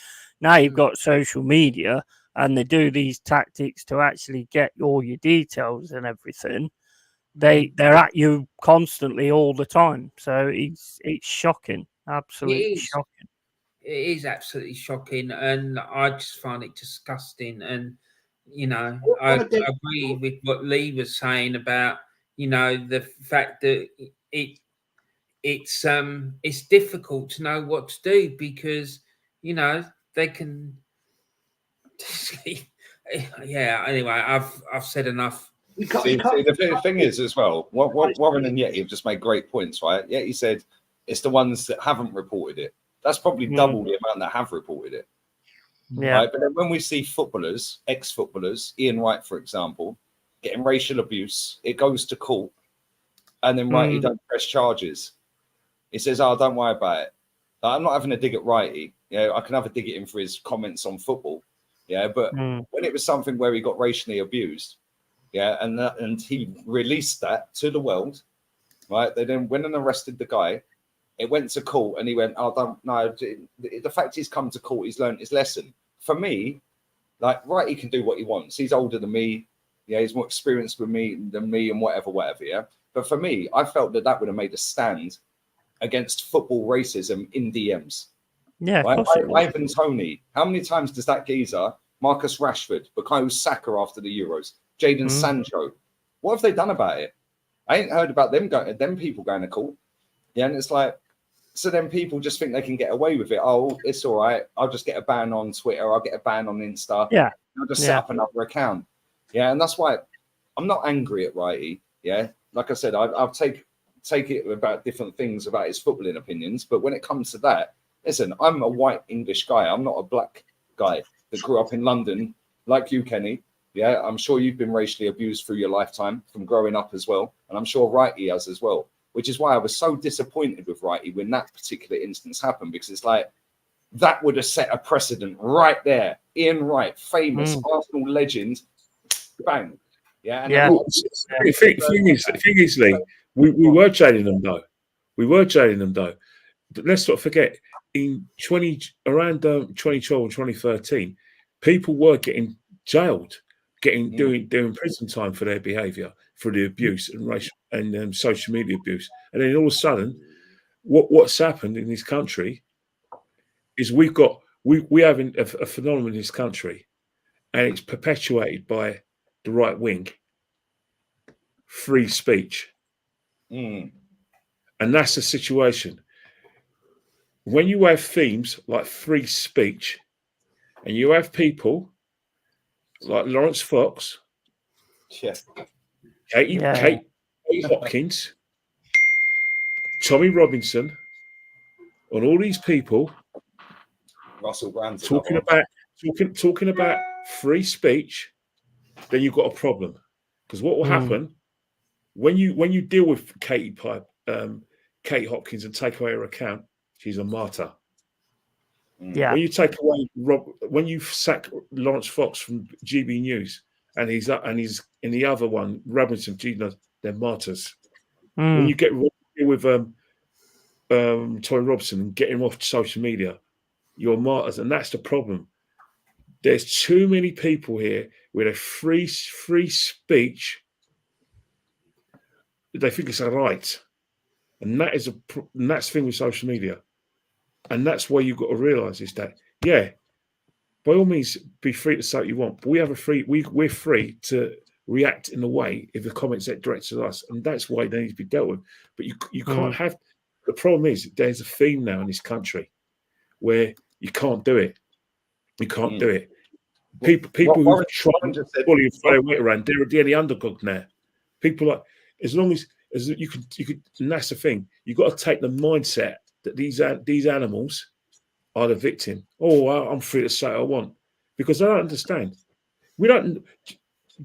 Now you've got social media, and they do these tactics to actually get all your details and everything. They're at you constantly all the time. So it's shocking, absolutely shocking. It is absolutely shocking, and I just find it disgusting. And you know, I agree with what Lee was saying about, you know, the fact that it's difficult to know what to do, because you know they can. Yeah. Anyway, I've said enough. See, the thing is as well, what Warren and Yeti have just made great points, right? Yeti said it's the ones that haven't reported it. That's probably double the amount that have reported it. Yeah. Right? But then when we see footballers, ex-footballers, Ian Wright, for example, getting racial abuse, it goes to court, and then Righty don't press charges. He says, "Oh, don't worry about it. I'm not having a dig at Righty. You know, I can have a dig at him for his comments on football. Yeah, but when it was something where he got racially abused, yeah, and he released that to the world, right? They then went and arrested the guy. It went to court, and he went, "Oh, don't no." The fact he's come to court, he's learned his lesson. For me, like, right, he can do what he wants. He's older than me. Yeah, he's more experienced than me, and whatever. Yeah. But for me, I felt that would have made a stand against football racism in DMs. Yeah, right? of course. Ivan Toney. How many times does that geezer, Marcus Rashford, Bukayo Saka after the Euros, Jadon Sancho? What have they done about it? I ain't heard about them people going to court. Yeah, and it's like, so then people just think they can get away with it. Oh, it's all right. I'll just get a ban on Twitter. I'll get a ban on Insta. Yeah. I'll just set up another account. Yeah, and that's why I'm not angry at Righty. Yeah, like I said, I'll take it about different things about his footballing opinions. But when it comes to that, listen, I'm a white English guy. I'm not a black guy that grew up in London like you, Kenny. Yeah, I'm sure you've been racially abused through your lifetime from growing up as well. And I'm sure Righty has as well, which is why I was so disappointed with Righty when that particular instance happened, because it's like, that would have set a precedent right there. Ian Wright, famous Arsenal legend, bang. Yeah. And the thing is, Lee, we were jailing them though. But let's not forget, around 2012 and 2013, people were getting jailed, doing prison time for their behaviour, for the abuse and racial and social media abuse. And then all of a sudden, what's happened in this country is we have a phenomenon in this country, and it's perpetuated by the right wing. Free speech. And that's the situation. When you have themes like free speech, and you have people like Lawrence Fox, Kate Hopkins, Tommy Robinson, and all these people Russell Brand talking about free speech, then you've got a problem. Because what will happen when you deal with Kate Hopkins and take away her account, she's a martyr. Yeah. When you take away when you sack Lawrence Fox from GB News and he's in the other one, Robinson, they're martyrs. When you get with Tommy Robinson and get him off social media, you're martyrs, and that's the problem. There's too many people here with a free speech. They think it's a right, and that's the thing with social media, and that's why you've got to realise is that by all means be free to say what you want, but we're free to react in a way if the comments that direct to us, and that's why they need to be dealt with. But you can't have. The problem is there's a theme now in this country where you can't do it. You can't do it. People who try to bully and throw weight around, they're the underdog now. People like, as long as you could, and that's the thing. You've got to take the mindset that these animals are the victim. Oh, I'm free to say what I want, because I don't understand.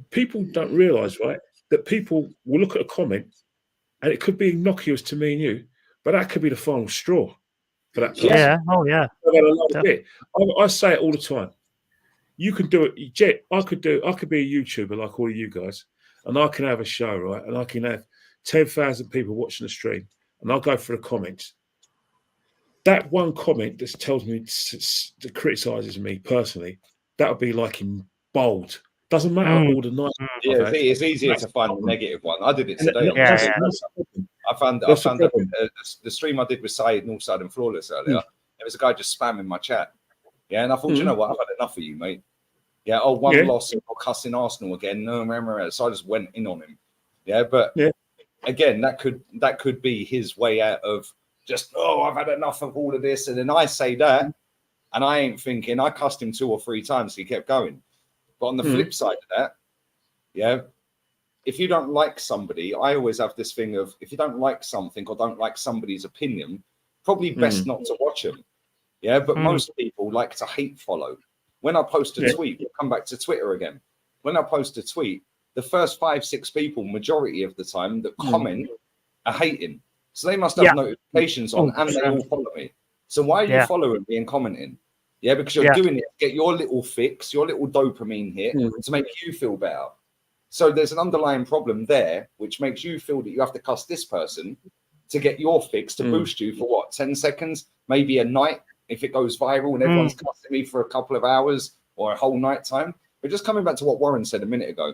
People don't realise, right, that people will look at a comment and it could be innocuous to me and you, but that could be the final straw for that person. Yeah. Oh, yeah. I say it all the time. You can do it, Jet. I could be a YouTuber like all of you guys, and I can have a show, right? And I can have 10,000 people watching the stream, and I'll go through the comments. That one comment that tells me that criticizes me personally, that would be like in bold. Doesn't matter all the nice. Yeah, it's easier to find the negative one. I did it today. I found the stream I did with Saeed Northside and Flawless earlier. There was a guy just spamming my chat. Yeah, and I thought, you know what, I've had enough of you, mate. Yeah, one loss or cussing Arsenal again. No, so I just went in on him. Yeah, but again, that could be his way out of just, I've had enough of all of this. And then I say that, and I ain't thinking. I cussed him 2 or 3 times, so he kept going. But on the flip side of that, yeah, if you don't like somebody, I always have this thing of, if you don't like something or don't like somebody's opinion, probably best not to watch them. Yeah, but most people like to hate follow. When I post a tweet, we'll come back to Twitter again. When I post a tweet, the first 5, 6 people, majority of the time, that comment are hating. So they must have notifications on and they all follow me. So why are you following me and commenting? Yeah, because you're doing it to get your little fix, your little dopamine hit to make you feel better. So there's an underlying problem there, which makes you feel that you have to cuss this person to get your fix to boost you for what, 10 seconds, maybe a night if it goes viral and everyone's cussing me for a couple of hours or a whole night time. But just coming back to what Warren said a minute ago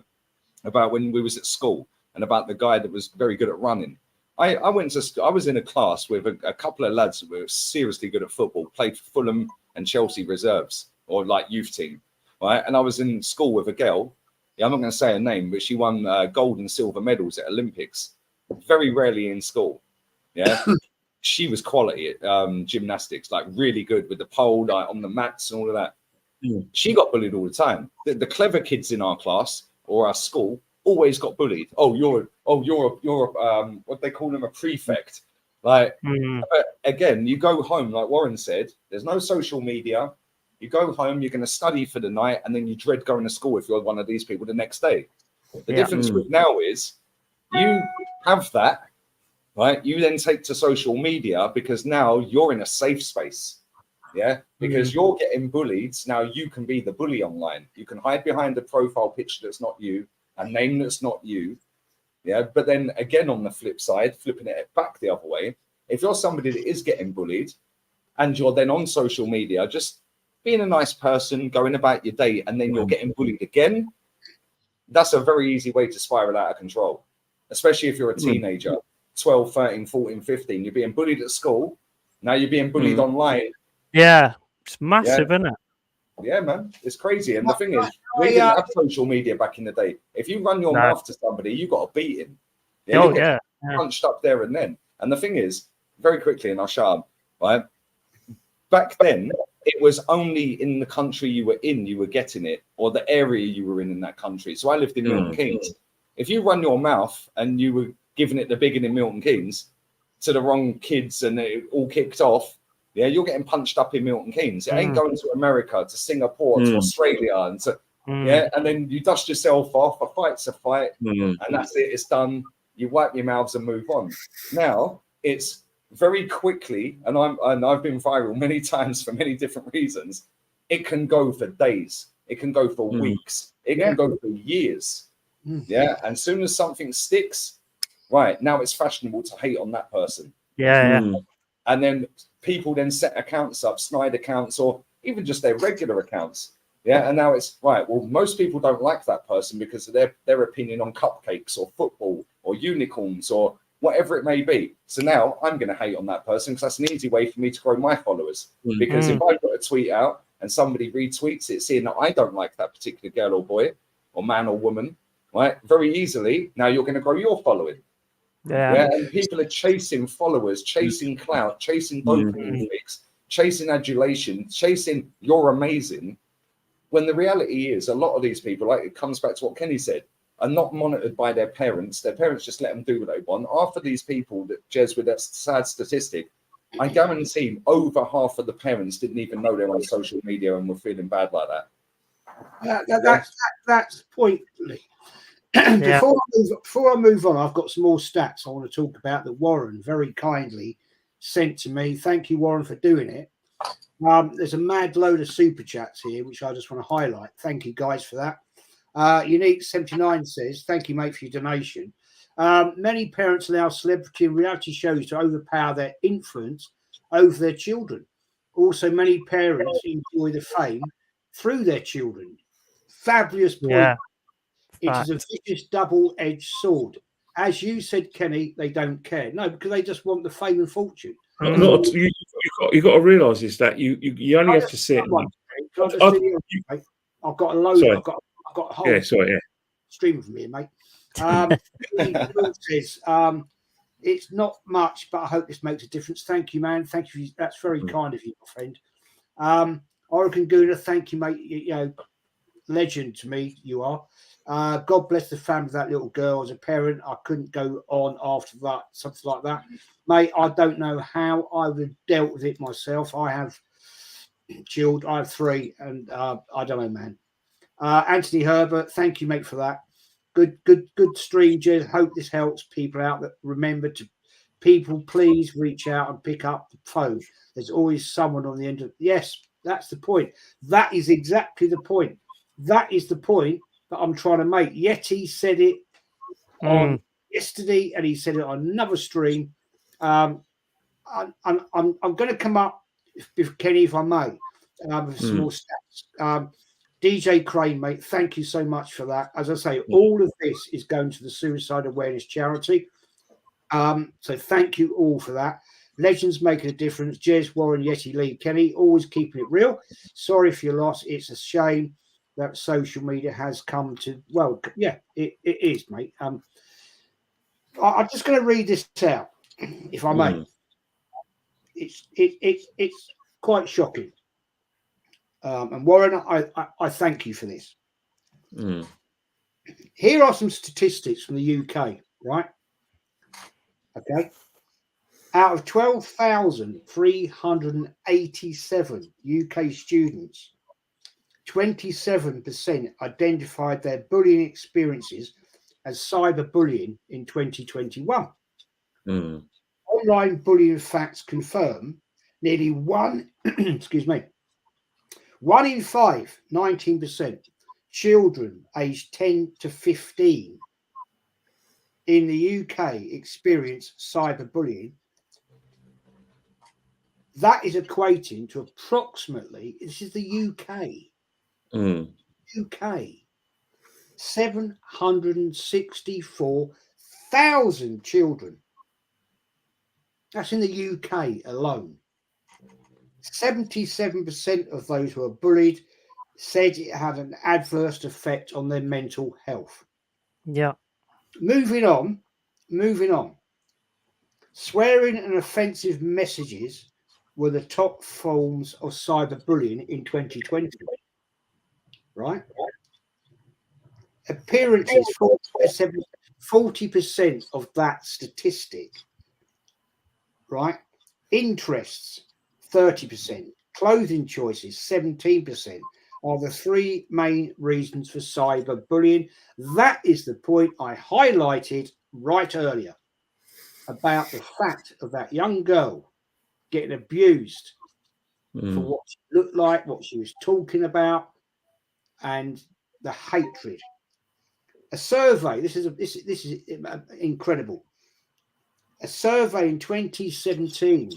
about when we was at school and about the guy that was very good at running. I was in a class with a couple of lads who were seriously good at football, played for Fulham and Chelsea reserves or like youth team, right? And I was in school with a girl. Yeah, I'm not going to say her name, but she won gold and silver medals at Olympics. Very rarely in school. Yeah. She was quality at gymnastics, like really good with the pole, like on the mats and all of that. She got bullied all the time. The clever kids in our class or our school always got bullied. You're what they call them, a prefect. Like, but again, you go home, like Warren said, there's no social media. You go home, you're going to study for the night, and then you dread going to school if you're one of these people the next day. The difference with now is you have that. Right, you then take to social media because now you're in a safe space, because you're getting bullied. Now you can be the bully online. You can hide behind a profile picture that's not you, a name that's not you, But then again, on the flip side, flipping it back the other way, if you're somebody that is getting bullied, and you're then on social media, just being a nice person, going about your day, and then you're getting bullied again, that's a very easy way to spiral out of control, especially if you're a teenager. 12, 13, 14, 15, you're being bullied at school. Now you're being bullied online. Yeah, it's massive, isn't it? Yeah, man, it's crazy. And the thing is, we didn't have social media back in the day. If you run your mouth to somebody, you got a beating. You get punched up there and then. And the thing is, very quickly, and I'll shut up, right? Back then, it was only in the country you were in, you were getting it, or the area you were in that country. So I lived in Milton Keynes. If you run your mouth and you were giving it the biggin in Milton Keynes to the wrong kids and it all kicked off, you're getting punched up in Milton Keynes. It ain't going to America, to Singapore, to Australia, and to and then you dust yourself off. A fight's a fight, and that's it. It's done. You wipe your mouths and move on. Now it's very quickly, and I've been viral many times for many different reasons. It can go for days. It can go for weeks. It can go for years. And as soon as something sticks, right, now it's fashionable to hate on that person. And then people then set accounts up, snide accounts, or even just their regular accounts. And now it's right. Well, most people don't like that person because of their opinion on cupcakes or football or unicorns or whatever it may be. So now I'm going to hate on that person because that's an easy way for me to grow my followers. Because if I put a tweet out and somebody retweets it, seeing that I don't like that particular girl or boy or man or woman, right, very easily, now you're going to grow your following. And people are chasing followers, chasing clout, chasing dopamine fix, chasing adulation, chasing you're amazing. When the reality is, a lot of these people, like it comes back to what Kenny said, are not monitored by their parents. Their parents just let them do what they want. After these people that Jez with that sad statistic, I guarantee over half of the parents didn't even know they were on social media and were feeling bad like that. That's pointedly. Before I move on, I've got some more stats I want to talk about that Warren very kindly sent to me. Thank you, Warren, for doing it. There's a mad load of super chats here, which I just want to highlight. Thank you, guys, for that. Unique 79 says, thank you, mate, for your donation. Many parents allow celebrity and reality shows to overpower their influence over their children. Also, many parents enjoy the fame through their children. Fabulous point. Yeah. It is a vicious double-edged sword. As you said, Kenny, they don't care. No, because they just want the fame and fortune. You got to realise is that you only have to sit. I've got a load. Sorry. I've got a whole stream from here, mate. Says, it's not much, but I hope this makes a difference. Thank you, man. Thank you. That's very kind of you, my friend. Oregon Guna, thank you, mate. You know, legend to me, you are. God bless the family of that little girl. As a parent, I couldn't go on after that, something like that. Mate, I don't know how I would have dealt with it myself. I have chilled. I have 3, and I don't know, man. Anthony Herbert, thank you, mate, for that. Good stream, Jez. Hope this helps people out. That remember to people, please reach out and pick up the phone. There's always someone on the end of. Yes, that's the point. That is exactly the point. That is the point that I'm trying to make. Yeti said it on yesterday, and he said it on another stream. I'm going to come up, if Kenny, if I may, with some more stats. DJ Crane, mate, thank you so much for that. As I say, all of this is going to the Suicide Awareness Charity. So thank you all for that. Legends making a difference. Jez, Warren, Yeti, Lee, Kenny, always keeping it real. Sorry for your loss. It's a shame that social media has come to, well, yeah, it is, mate. I'm just going to read this out, if I may. It's quite shocking. And Warren, I thank you for this. Here are some statistics from the UK, right? Okay. Out of 12,387 UK students, 27% identified their bullying experiences as cyberbullying in 2021. Online bullying facts confirm nearly 1 in 5, 19%, children aged 10 to 15 in the UK experience cyberbullying. That is equating to approximately, this is the UK, 764,000 children. That's in the UK alone. 77% of those who are bullied said it had an adverse effect on their mental health. Yeah. Moving on. Swearing and offensive messages were the top forms of cyberbullying in 2020. Right? Appearances, 40% of that statistic. Right? Interests, 30%. Clothing choices, 17%, are the 3 main reasons for cyberbullying. That is the point I highlighted right earlier about the fact of that young girl getting abused for what she looked like, what she was talking about, and the hatred. A survey, this is incredible. A survey in 2017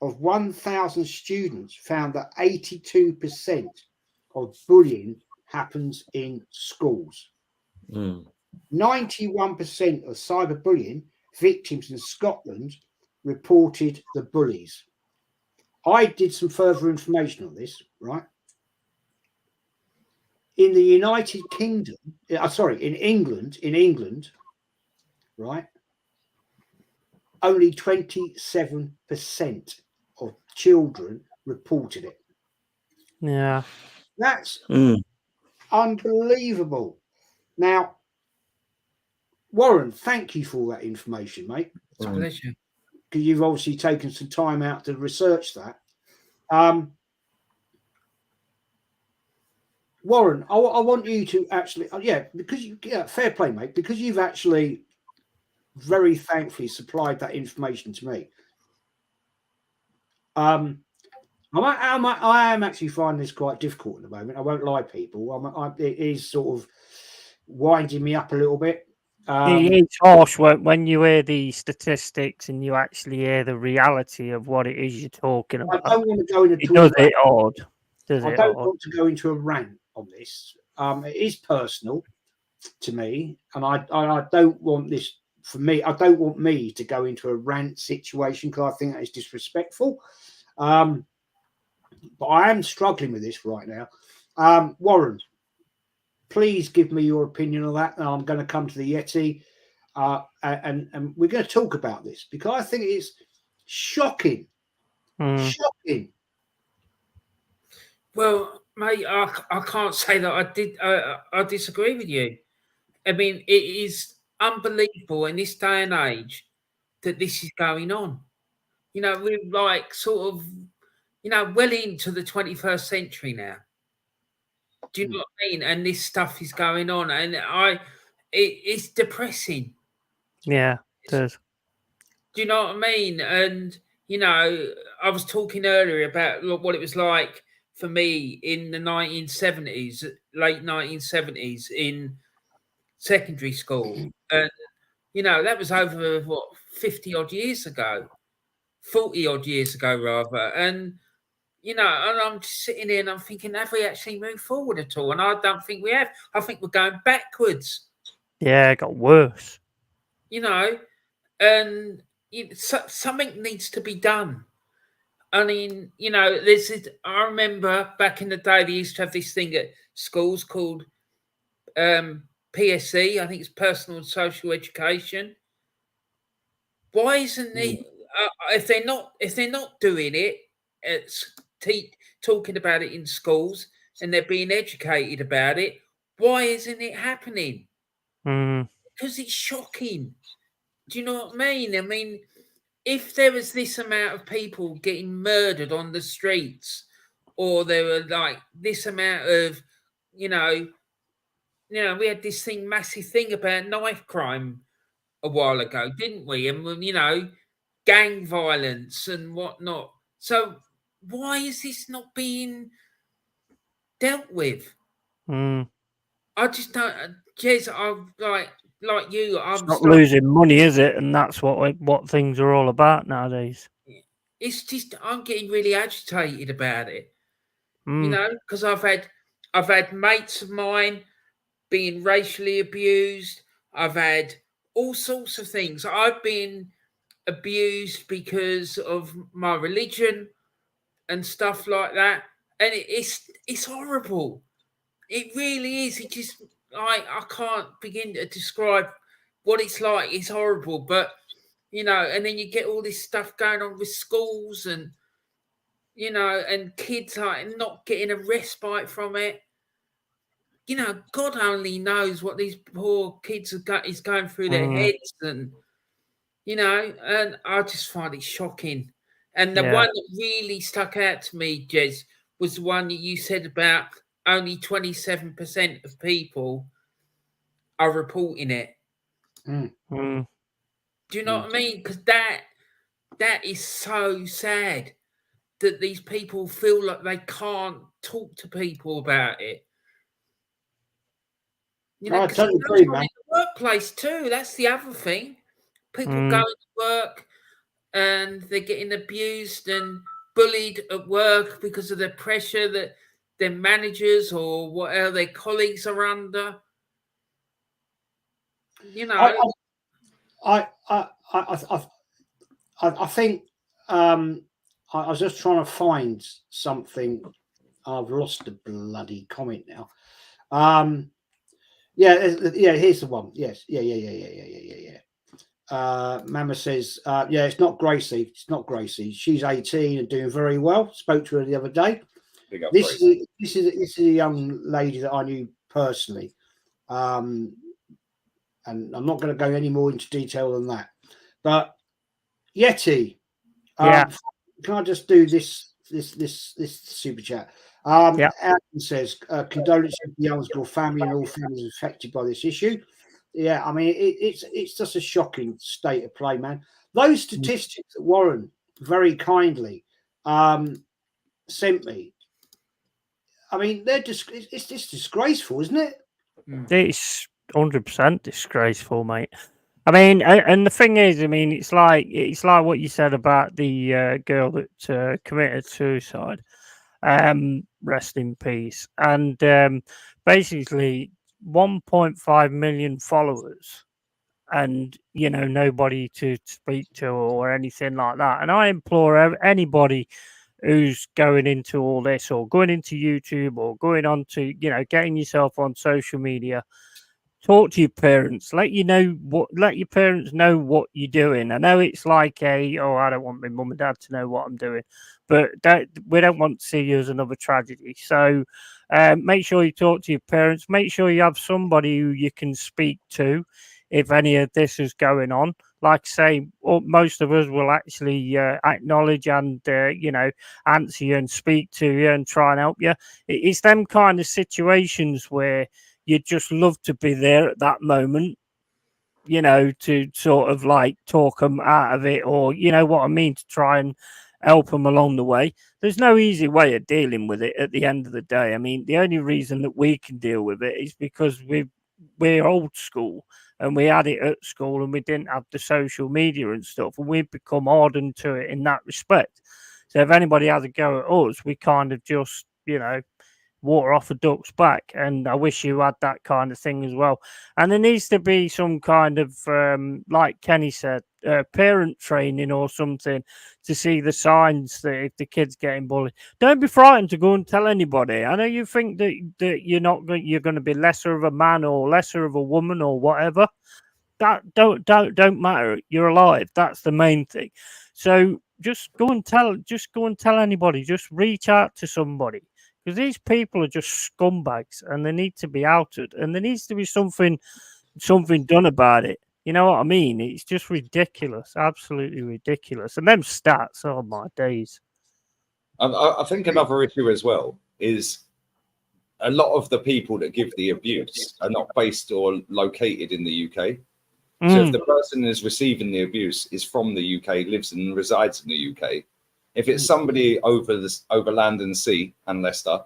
of 1,000 students found that 82% of bullying happens in schools. 91% of cyberbullying victims in Scotland reported the bullies. I did some further information on this, right? In the United Kingdom, in England, right? Only 27% of children reported it. Yeah. That's unbelievable. Now, Warren, thank you for all that information, mate. It's a pleasure. Because you've obviously taken some time out to research that. Warren, I want you to actually, fair play, mate, because you've actually very thankfully supplied that information to me. I am actually finding this quite difficult at the moment. I won't lie, people. It is sort of winding me up a little bit. It's harsh when you hear the statistics and you actually hear the reality of what it is you're talking about. I don't want to go into it does it odd. I don't want to go into a rant on this. It is personal to me, and I don't want this for me. I don't want me to go into a rant situation because I think that is disrespectful. But I am struggling with this right now. Warren, please give me your opinion on that. And I'm going to come to the Yeti, and we're going to talk about this because I think it's shocking. Shocking. Well, mate, I can't say that I disagree with you. I mean, it is unbelievable in this day and age that this is going on. You know, we're like sort of, well into the 21st century now. Do you know what I mean? And this stuff is going on, and it's depressing. Yeah, it is. Do you know what I mean? And I was talking earlier about what it was like for me in the 1970s, late 1970s, in secondary school, and that was over 50 odd years ago, 40 odd years ago rather, and. And I'm just sitting here and I'm thinking, have we actually moved forward at all? And I don't think we have. I think we're going backwards. Yeah, it got worse. And something needs to be done. I mean, I remember back in the day, they used to have this thing at schools called PSE. I think it's personal and social education. Why isn't it? If they're not doing it, it's talking about it in schools and they're being educated about it. Why isn't it happening? Because it's shocking. Do you know what I mean? I mean, if there was this amount of people getting murdered on the streets, or there were like this amount of, we had this massive thing about knife crime a while ago, didn't we? And gang violence and whatnot. So why is this not being dealt with? I just don't. Jez, I'm like you. It's not losing money, is it? And that's what things are all about nowadays. It's just I'm getting really agitated about it. Because I've had mates of mine being racially abused. I've had all sorts of things. I've been abused because of my religion and stuff like that, and it's horrible. It really is. It just I can't begin to describe what it's like. It's horrible, but and then you get all this stuff going on with schools and and kids are not getting a respite from it. God only knows what these poor kids is going through their heads, and and I just find it shocking. And the one that really stuck out to me, Jez, was the one that you said about only 27% of people are reporting it. Do you know what I mean? Because that is so sad that these people feel like they can't talk to people about it. I totally agree, man. In the workplace too. That's the other thing. People go to work and they're getting abused and bullied at work because of the pressure that their managers or whatever their colleagues are under. I think I was just trying to find something. I've lost the bloody comment now. Here's the one. Yes, yeah. Mama says, it's not Gracie. It's not Gracie. She's 18 and doing very well. Spoke to her the other day. This is a young lady that I knew personally. And I'm not going to go any more into detail than that. But Yeti, can I just do this super chat? Alan says, condolences to the Owensville family and all families affected by this issue. Yeah, I mean, it's just a shocking state of play, man. Those statistics that Warren very kindly sent me. I mean, it's just disgraceful, isn't it? It's 100% disgraceful, mate. I mean, and the thing is, I mean, it's like what you said about the girl that committed suicide. Rest in peace. And basically, 1.5 million followers, and nobody to speak to or anything like that. And I implore anybody who's going into all this, or going into YouTube, or going on to getting yourself on social media, talk to your parents. Let your parents know what you're doing. I know it's like I don't want my mum and dad to know what I'm doing, but we don't want to see you as another tragedy. So make sure you talk to your parents. Make sure you have somebody who you can speak to if any of this is going on. Like I say, most of us will actually acknowledge and answer you and speak to you and try and help you. It's them kind of situations where you'd just love to be there at that moment, to sort of like talk them out of it, or what I mean, to try and help them along the way. There's no easy way of dealing with it at the end of the day. I mean, the only reason that we can deal with it is because we're old school, and we had it at school, and we didn't have the social media and stuff, and we've become hardened to it in that respect. So if anybody has a go at us, we kind of just, water off a duck's back. And I wish you had that kind of thing as well. And there needs to be some kind of, like Kenny said, parent training or something to see the signs that if the kid's getting bullied. Don't be frightened to go and tell anybody. I know you think that you're going to be lesser of a man or lesser of a woman or whatever. That don't matter. You're alive. That's the main thing. So just go and tell anybody. Just reach out to somebody. Because these people are just scumbags, and they need to be outed, and there needs to be something done about it. You know what I mean? It's just ridiculous, absolutely ridiculous. And them stats, oh my days. I think another issue as well is a lot of the people that give the abuse are not based or located in the UK. So if the person who's receiving the abuse is from the UK, lives and resides in the UK, if it's somebody over land and sea and Leicester,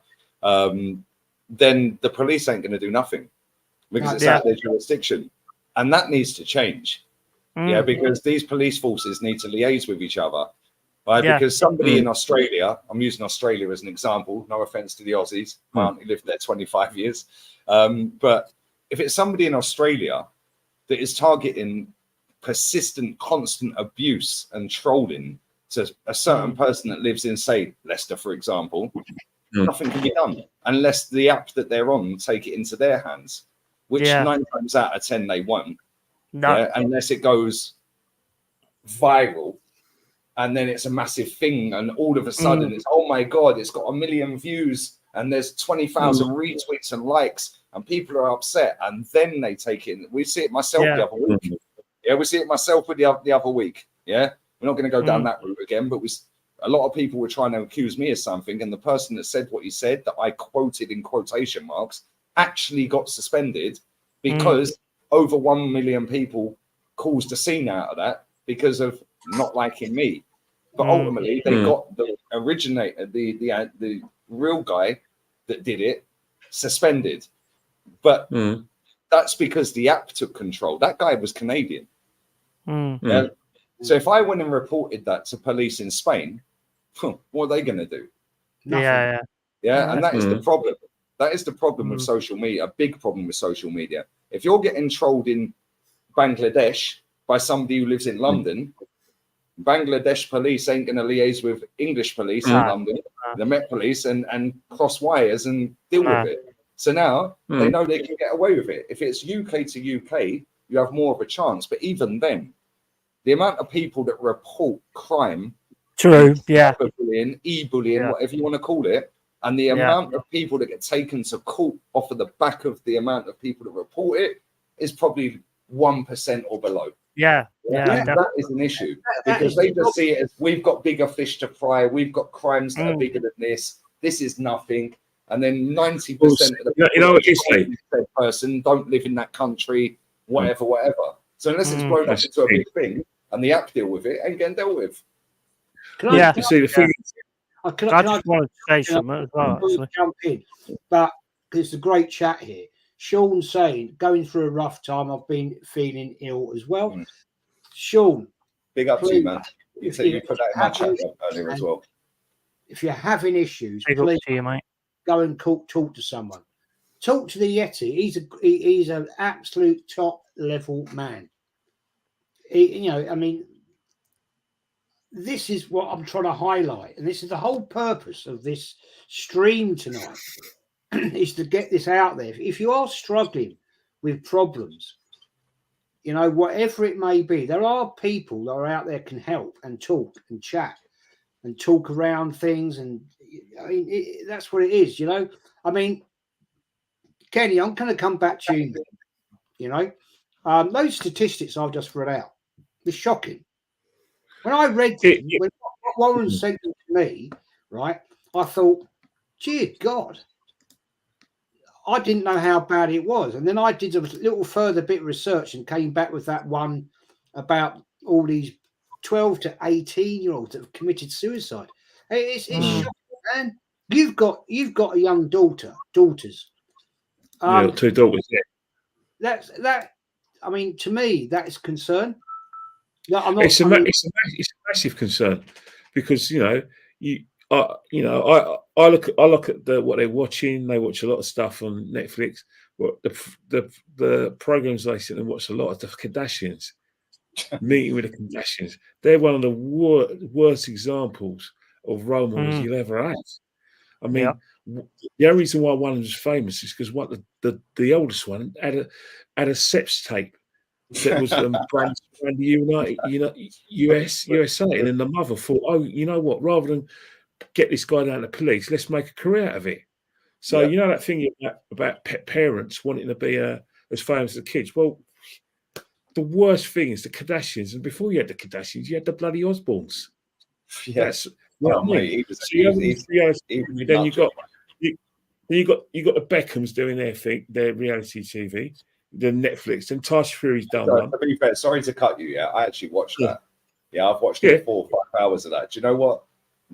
then the police ain't going to do nothing because it's out of their jurisdiction. And that needs to change. Yeah, because these police forces need to liaise with each other. Right? Yeah. Because somebody in Australia, I'm using Australia as an example, no offense to the Aussies, my auntie lived there 25 years. But if it's somebody in Australia that is targeting persistent, constant abuse and trolling to a certain person that lives in, say, Leicester, for example, nothing can be done unless the app that they're on take it into their hands, which 9 times out of 10 they won't. No. Unless it goes viral and then it's a massive thing, and all of a sudden it's, oh my God, it's got 1 million views and there's 20,000 retweets and likes and people are upset, and then they take it. We see it myself the other week. Yeah, we see it myself with the other week. Yeah. We're not going to go down that route again, but a lot of people were trying to accuse me of something, and the person that said what he said, that I quoted in quotation marks, actually got suspended because over 1 million people caused a scene out of that because of not liking me. But ultimately, they got the originator, the real guy that did it, suspended. But that's because the app took control. That guy was Canadian. So if I went and reported that to police in Spain, what are they going to do? Nothing. Yeah, and that is the problem. That is the problem with social media, a big problem with social media. If you're getting trolled in Bangladesh by somebody who lives in London, Bangladesh police ain't going to liaise with English police in London, the Met police, and cross wires and deal with it. So now they know they can get away with it. If it's UK to UK, you have more of a chance. But even then, the amount of people that report crime, cyberbullying, e-bullying, whatever you want to call it, and the amount of people that get taken to court off of the back of the amount of people that report it is probably 1% or below. That is an issue because they just see it as, we've got bigger fish to fry, we've got crimes that are bigger than this is nothing. And then 90% of the person don't live in that country, whatever. So unless it's blown up into a big thing and the app deal with it, ain't getting dealt with. You see, the thing is, I just wanted to say something as well, actually. Jump in, but it's a great chat here. Sean saying, going through a rough time, I've been feeling ill as well. Sean, big up to you, man. You put that in my chat earlier as well. If you're having issues, Big please up to you, mate. go and talk to someone. Talk to the Yeti. He's an absolute top level man. I mean, this is what I'm trying to highlight, and this is the whole purpose of this stream tonight, is to get this out there. If you are struggling with problems, whatever it may be, there are people that are out there can help and talk and chat and talk around things, and I mean that's what it is. I mean, Kenny, I'm going to come back to you. Those statistics I've just read out, it's shocking. When I read when Warren sent them to me, right, I thought, dear God, I didn't know how bad it was. And then I did a little further bit of research and came back with that one about all these 12 to 18-year-olds that have committed suicide. It's shocking, man. You've got a young daughters. Yeah, 2 daughters. Yeah. That. I mean, to me, that is concern. No, I'm not. It's a massive concern, because I look at what they're watching. They watch a lot of stuff on Netflix. But the programs they sit and watch a lot of the Kardashians, meeting with the Kardashians. They're one of the worst examples of role models you'll ever have. I mean, the only reason why one of them is famous is because the oldest one had a sex tape that was brand USA, and then the mother thought, oh, you know what? Rather than get this guy down to police, let's make a career out of it. So that thing about pet parents wanting to be as famous as the kids. Well, the worst thing is the Kardashians, and before you had the Kardashians, you had the bloody Osbournes. Yes, then you got the Beckhams doing their thing, their reality TV. The Netflix, and Tyson Fury's done one. To be fair, sorry to cut you. Yeah, I actually watched that. Yeah, I've watched 4 or 5 hours of that. Do you know what?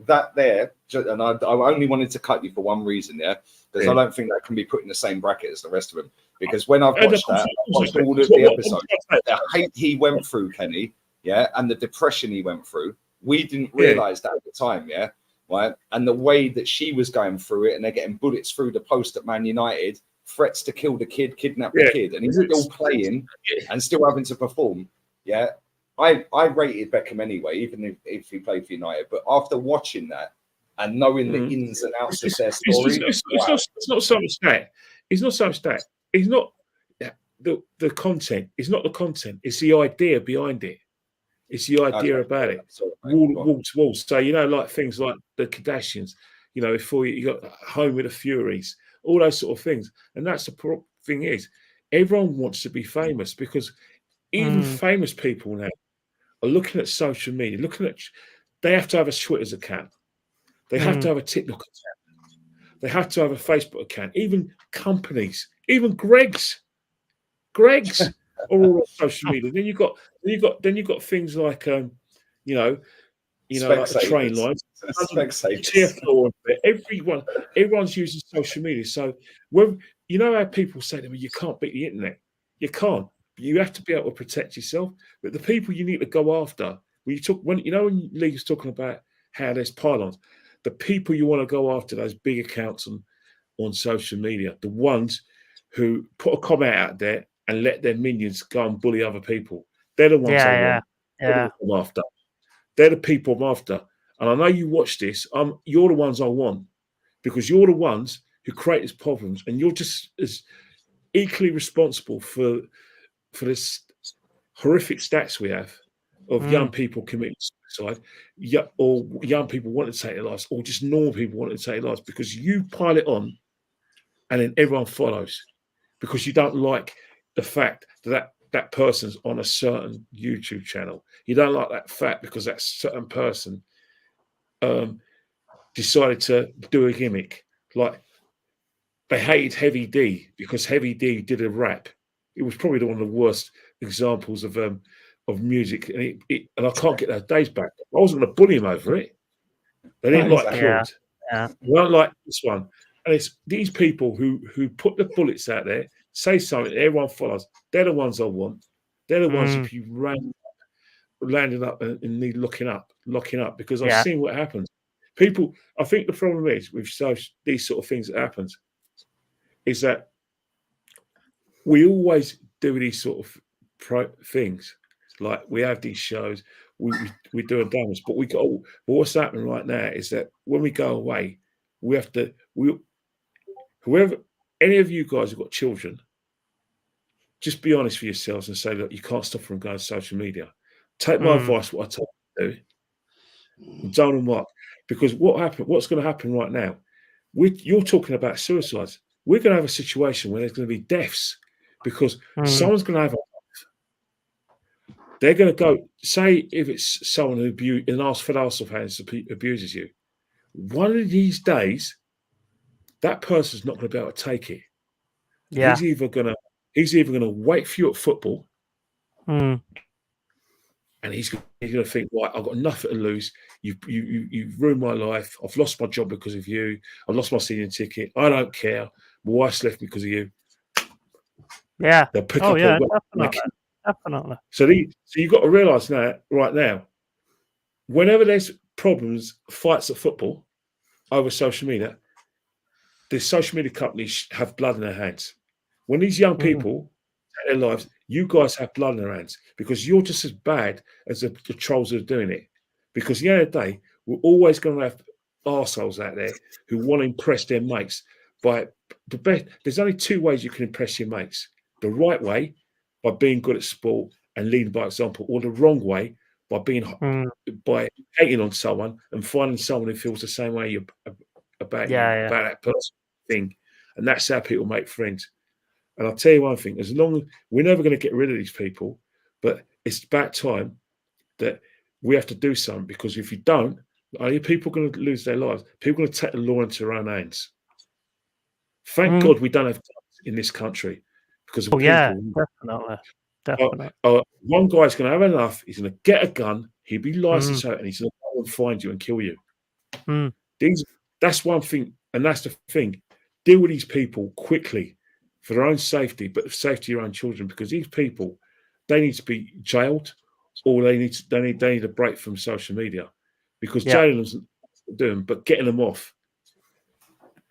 That there, and I only wanted to cut you for one reason, because I don't think that can be put in the same bracket as the rest of them. Because when I've watched that, I watched all of the episodes. The hate he went through, Kenny, and the depression he went through, we didn't realize that at the time, right? And the way that she was going through it, and they're getting bullets through the post at Man United. Threats to kill the kid, kidnap the kid, and he's still playing and still having to perform. I rated Beckham anyway, even if he played for United. But after watching that and knowing the ins and outs of their story, it's not so much that. It's not so much that. It's not the content. It's not the content. It's the idea behind it. It's the idea about it. Wall to wall. So like things like the Kardashians. Before you got Home with the Furies. All those sort of things. And that's the thing is, everyone wants to be famous, because even famous people now are looking at social media, they have to have a Twitter's account. They have to have a TikTok account. They have to have a Facebook account. Even companies, even Greg's are all on social media. Then you've got things like like the train lines. Everyone's using social media. So when how people say to me, you can't beat the internet. You can't. You have to be able to protect yourself. But the people you need to go after, when Lee's talking about how there's pylons, the people you want to go after, those big accounts on social media, the ones who put a comment out there and let their minions go and bully other people. They're the ones I want. I'm after. They're the people I'm after. And I know you watch this. You're the ones I want, because you're the ones who create these problems, and you're just as equally responsible for this horrific stats we have of young people committing suicide, or young people wanting to take their lives, or just normal people wanting to take their lives, because you pile it on, and then everyone follows, because you don't like the fact that person's on a certain YouTube channel. You don't like that fact because that certain person decided to do a gimmick. Like, they hated Heavy D because Heavy D did a rap. It was probably one of the worst examples of music, and I can't get those days back. I wasn't going to bully him over it. They didn't like Exactly. Claude. Yeah. They don't like this one. And it's these people who put the bullets out there, say something, everyone follows. They're the ones I want. They're the ones if you landing up and need locking up, because I've seen what happens. People, I think the problem is with these sort of things that happens is that we always do these sort of things. Like we have these shows, we do a damage, but what's happening right now is that when we go away, we have to whoever, any of you guys have got children, just be honest for yourselves and say, look, you can't stop from going to social media. Take my advice, what I told you to do. Don't what? Because what's going to happen right now? You're talking about suicides. We're going to have a situation where there's going to be deaths because someone's going to have they're going to go, say if it's someone who in our financial hands abuses you, one of these days, that person's not going to be able to take it. Yeah. He's either going to wait for you at football, and he's going to think, right, I've got nothing to lose. You've ruined my life. I've lost my job because of you. I've lost my season ticket. I don't care. My wife's left me because of you. Yeah. They'll pick up Definitely. So you've got to realise now, right now, whenever there's problems, fights at football over social media, the social media companies have blood in their hands. When these young people take their lives, you guys have blood in their hands because you're just as bad as the trolls that are doing it. Because at the end of the day, we're always going to have arseholes out there who want to impress their mates. There's only two ways you can impress your mates. The right way, by being good at sport and leading by example, or the wrong way, by by hating on someone and finding someone who feels the same way about that person thing. And that's how people make friends. And I'll tell you one thing, as long as we're never going to get rid of these people, but it's about time that we have to do something, because if you don't, are people going to lose their lives? People are going to take the law into their own hands. Thank God we don't have guns in this country because of people. Yeah, definitely. One guy's going to have enough. He's going to get a gun. He'll be licensed out, and he's going to go and find you and kill you. That's one thing, and that's the thing. Deal with these people quickly for their own safety, but the safety of your own children, because these people, they need to be jailed, or they need a break from social media, because jailing them doing, but getting them off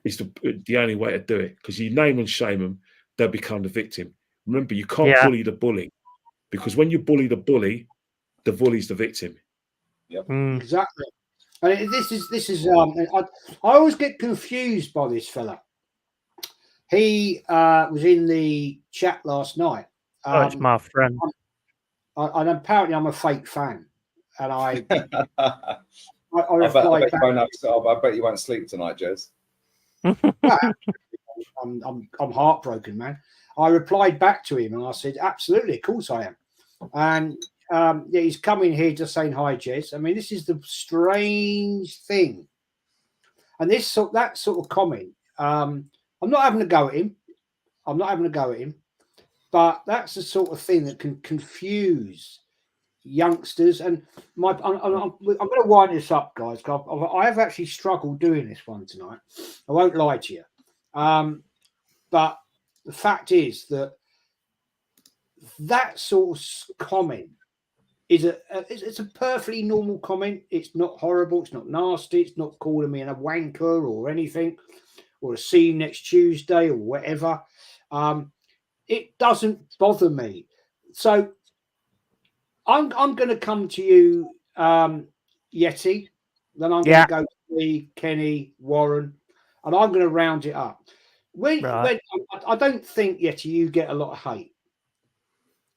is the only way to do it. Because you name and shame them, they'll become the victim. Remember, you can't bully the bully, because when you bully the bully's the victim. Yep. Exactly. And this is I always get confused by this fella. He was in the chat last night. It's my friend. And apparently I'm a fake fan. And I bet you won't sleep tonight, Jez. I'm heartbroken, man. I replied back to him and I said, absolutely, of course I am. And he's coming here just saying hi, Jez. I mean, this is the strange thing. And that sort of comment, I'm not having a go at him. But that's the sort of thing that can confuse youngsters. And I'm going to wind this up, guys. I have actually struggled doing this one tonight. I won't lie to you. But the fact is that sort of comment is it's a perfectly normal comment. It's not horrible. It's not nasty. It's not calling me a wanker or anything, or see you next Tuesday or whatever. It doesn't bother me. So I'm going to come to you, Yeti. Then I'm going to go to me, Kenny, Warren, and I'm going to round it up. I don't think, Yeti, you get a lot of hate.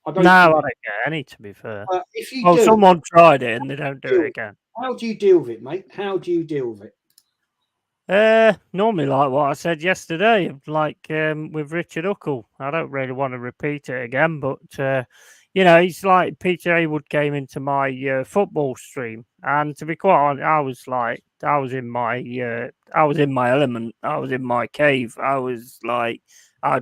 I don't get any, to be fair. If you do, someone tried it and they don't do it again. How do you deal with it, mate? How do you deal with it? Normally, like what I said yesterday, like with Richard Huckle. I don't really want to repeat it again, but it's like Peter Haywood came into my football stream, and to be quite honest, I was in my element. I was in my cave. I was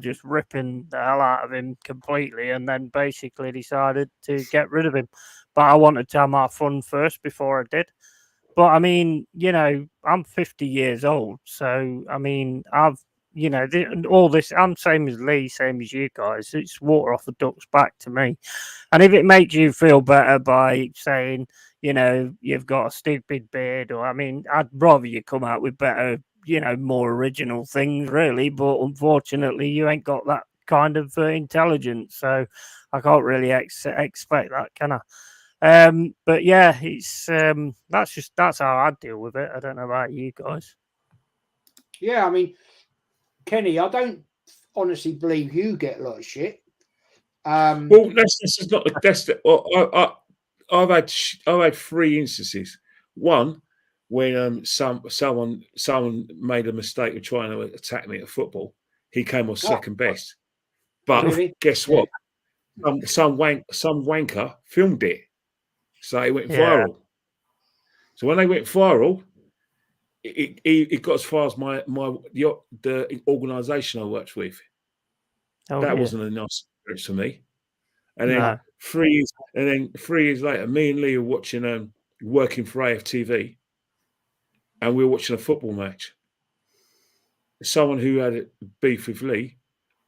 just ripping the hell out of him completely, and then basically decided to get rid of him. But I wanted to have my fun first before I did. But I mean, you know, I'm 50 years old, so I mean, I've, you know, all this. I'm same as Lee, same as you guys. It's water off a duck's back to me. And if it makes you feel better by saying, you know, you've got a stupid beard, or I mean, I'd rather you come out with better, you know, more original things, really. But unfortunately, you ain't got that kind of intelligence, so I can't really expect that, can I? But yeah, it's that's how I deal with it. I don't know about you guys. Yeah, I mean, Kenny, I don't honestly believe you get a lot of shit. Well, this is not that's the, I've had 3 instances. One when someone made a mistake of trying to attack me at football. He came off second best, but Really? guess what? Some wanker filmed it, so it went Yeah. viral. So when they went viral, it got as far as the organisation I worked with. Oh, That dear. wasn't a nice experience for me. And then No. 3 years later, me and Lee were watching working for AFTV, and we were watching a football match. Someone who had a beef with Lee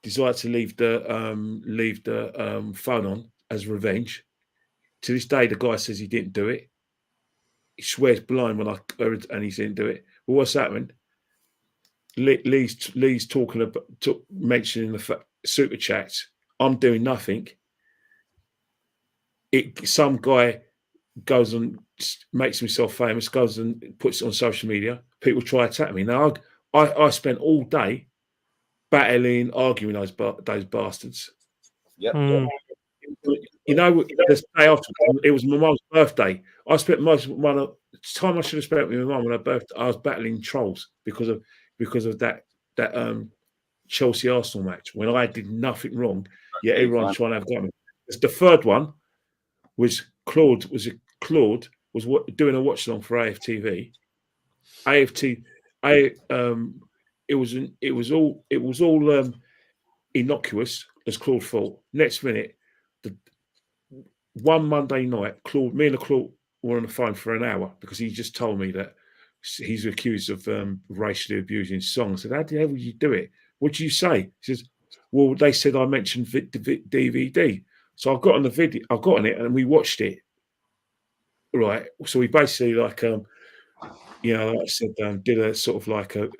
decided to leave the phone on as revenge. To this day, the guy says he didn't do it. He swears blind when I heard, and he didn't do it. But what's happened? Lee's talking about mentioning the super chats. I'm doing nothing. Some guy goes and makes himself famous, goes and puts it on social media. People try to attack me. Now I spent all day battling, arguing those bastards. Yep. You know, the day after it was my mum's birthday. I spent most of the time I should have spent with my mum on her birthday. I was battling trolls because of that Chelsea Arsenal match when I did nothing wrong. Yet everyone's trying to have got me. The third one was Claude. Claude was doing a watch along for AFTV. It was all innocuous, as Claude thought. Next minute, one Monday night, me and Claude were on the phone for an hour because he just told me that he's accused of racially abusing songs. I said, how the hell would you do it? What do you say? He says, well, they said I mentioned DVD. So I got on the video, I got on it, and we watched it. Right. So we basically like I said, did a sort of like a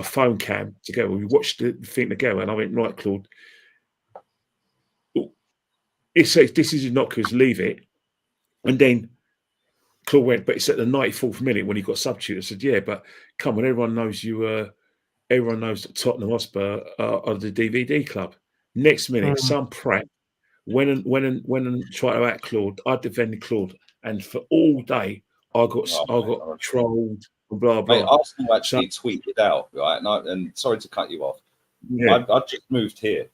phone cam together. We watched the thing together, and I went, right, Claude, it says this is innocuous, leave it. And then Claude went, but it's at the 94th minute when he got substituted. I said, yeah, but come on, everyone knows everyone knows that Tottenham Hotspur are the DVD club. Next minute, some prat went and tried to act Claude. I defended Claude, and for all day I got trolled and blah blah. Mate, Arsenal actually tweeted out, right? And sorry to cut you off. Yeah. I just moved here.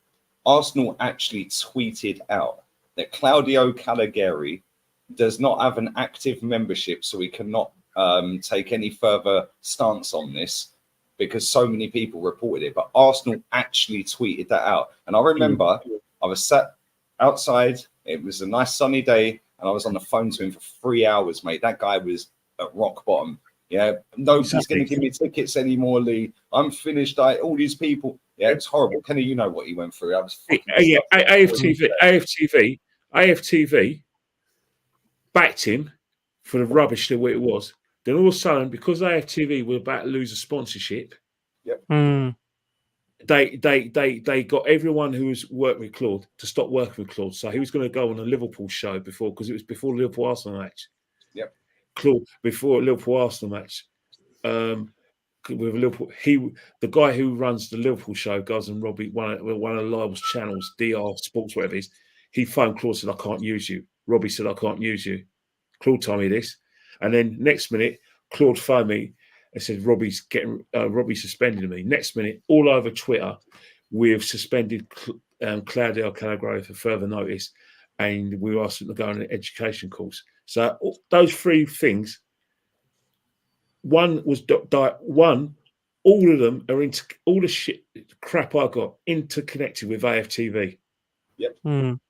Arsenal actually tweeted out that Claudio Caligari does not have an active membership, so we cannot take any further stance on this because so many people reported it. But Arsenal actually tweeted that out. And I remember I was sat outside. It was a nice sunny day, and I was on the phone to him for 3 hours, mate. That guy was at rock bottom. Yeah, nobody's going to give me tickets anymore, Lee. I'm finished. All these people. Yeah, it's horrible. Kenny, you know what he went through. I was AFTV backed him for the rubbish that it was. Then all of a sudden, because AFTV were about to lose a sponsorship, they got everyone who was working with Claude to stop working with Claude. So he was going to go on a Liverpool show because it was before the Liverpool Arsenal match. Yep. Claude before Liverpool Arsenal match. With Liverpool, the guy who runs the Liverpool show, goes and Robbie, one of Lyle's channels, DR Sports, whatever it is. He phoned Claude, said, "I can't use you." Robbie said, "I can't use you." Claude told me this, and then next minute, Claude phoned me and said, "Robbie's suspended me." Next minute, all over Twitter, we've suspended Claudio Caligari for further notice, and we asked him to go on an education course. So those 3 things. One was all of them are into all the shit crap I got interconnected with AFTV. Yep. And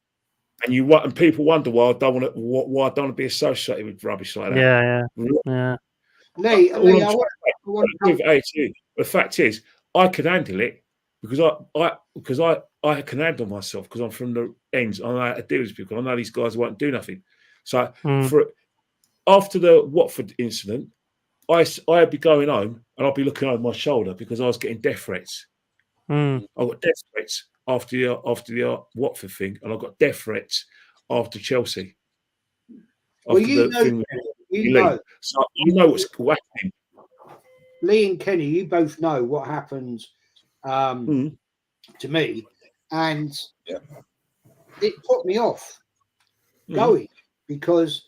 people wonder why I don't want to be associated with rubbish like that. Yeah. Lee, All Lee, I'm I trying to say, the fact is, I can handle it because I can handle myself because I'm from the ends. I know how to deal with people. I know these guys won't do nothing. So after the Watford incident, I'd be going home and I'd be looking over my shoulder because I was getting death threats. I got death threats after the Watford thing, and I got death threats after Chelsea. Well, After you the know, thing with you Lee. know, So you know what's happening. Lee and Kenny, you both know what happened to me, and it put me off going because,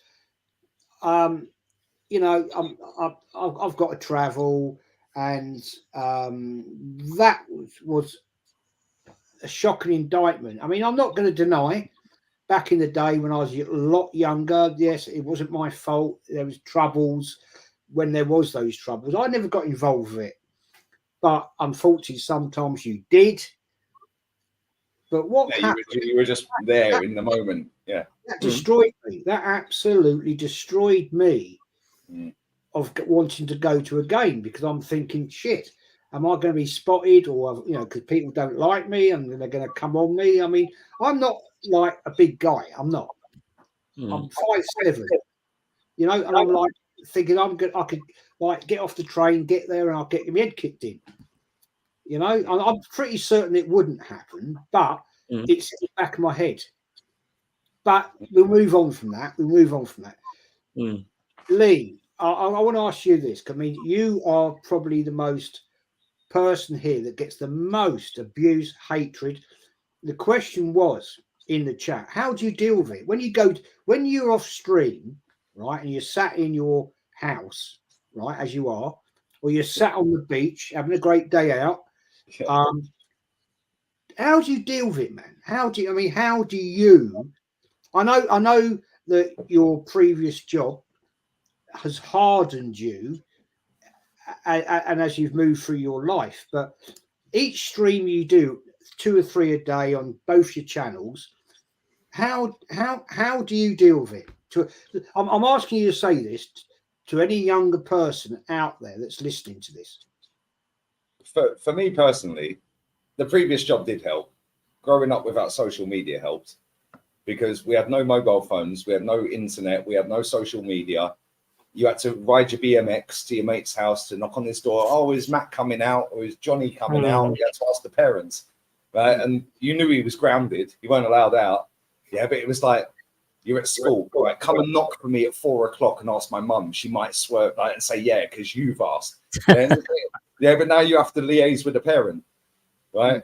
you know, I've got to travel, and that was a shocking indictment. I mean, I'm not going to deny. Back in the day when I was a lot younger, yes, it wasn't my fault. There was troubles when there was those troubles. I never got involved with it, but unfortunately, sometimes you did. But what happened? You were just there in the moment. Yeah, that destroyed me. That absolutely destroyed me of wanting to go to a game because I'm thinking, shit, am I going to be spotted, or you know, because people don't like me and they're going to come on me? I mean, I'm not like a big guy. I'm not. I'm 5'7", you know, and I'm like thinking I could like get off the train, get there, and I'll get my head kicked in. You know, I'm pretty certain it wouldn't happen, but it's in the back of my head. But we'll move on from that. Lee, I want to ask you this. I mean, you are probably the most person here that gets the most abuse, hatred. The question was in the chat, how do you deal with it when you're off stream, right, and you're sat in your house, right, as you are, or you're sat on the beach having a great day out? How do you deal with it, man? How do you? I know that your previous job has hardened you, and as you've moved through your life, but each stream you do 2 or 3 a day on both your channels, how do you deal with it? I'm asking you to say this to any younger person out there that's listening to this. For me personally, the previous job did help. Growing up without social media helped because we had no mobile phones, we had no internet, we had no social media. You had to ride your BMX to your mate's house to knock on his door. Oh, is Matt coming out? Or is Johnny coming out? You had to ask the parents, right? And you knew he was grounded. You weren't allowed out. Yeah, but it was like, you're at school, right? Come and knock for me at 4 o'clock and ask my mum. She might swear and say, yeah, because you've asked. Yeah, but now you have to liaise with the parent, right?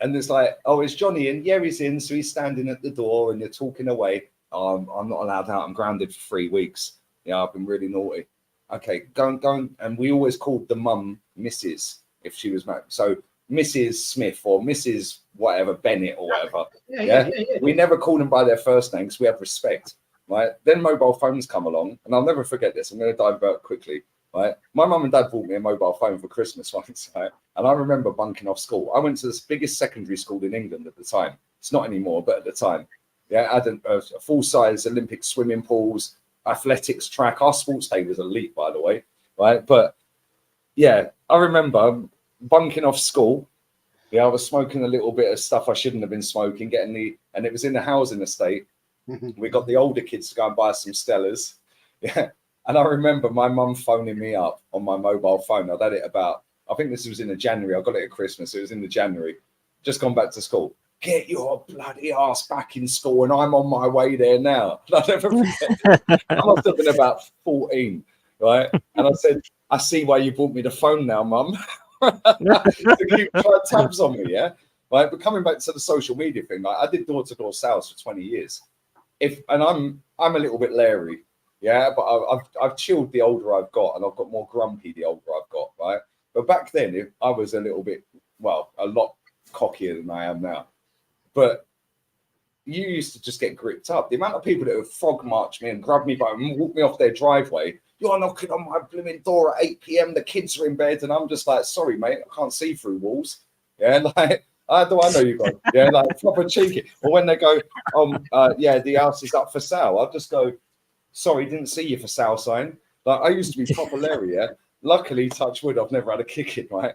And it's like, oh, is Johnny in? Yeah, he's in. So he's standing at the door and you're talking away. I'm not allowed out. I'm grounded for 3 weeks. Yeah, I've been really naughty. Okay, go. And we always called the mum Mrs. if she was married. So Mrs. Smith or Mrs. whatever, Bennett or whatever. Yeah. We never called them by their first name because we have respect, right? Then mobile phones come along. And I'll never forget this. I'm going to divert quickly. Right, my mum and dad bought me a mobile phone for Christmas once, right? And I remember bunking off school. I went to the biggest secondary school in England at the time. It's not anymore, but at the time, yeah, I had a full-size Olympic swimming pools, athletics track. Our sports day was elite, by the way, right? But yeah, I remember bunking off school. Yeah, I was smoking a little bit of stuff I shouldn't have been smoking, and it was in the housing estate. We got the older kids to go and buy some Stellas. Yeah. And I remember my mum phoning me up on my mobile phone. I'd had it I think this was in the January. I got it at Christmas. It was in the January. Just gone back to school. Get your bloody ass back in school. And I'm on my way there now. And I'll never forget. I must have been about 14, right? And I said, I see why you bought me the phone now, mum. To keep trying tabs on me, yeah? Right? But coming back to the social media thing, like, I did door-to-door sales for 20 years. And I'm a little bit leery. Yeah, but I've chilled the older I've got, and I've got more grumpy the older I've got, right? But back then, I was a little bit, a lot cockier than I am now. But you used to just get gripped up. The amount of people that would frog march me and grab me by and walk me off their driveway. You're knocking on my blooming door at 8 p.m. The kids are in bed, and I'm just like, sorry, mate, I can't see through walls. Yeah, like, how do I know you guys? Yeah, like proper cheeky. Or when they go, yeah, the house is up for sale. I'll just go, sorry, didn't see you for sale sign. Like, I used to be proper Larry, yeah. Luckily, touch wood, I've never had a kick in, right?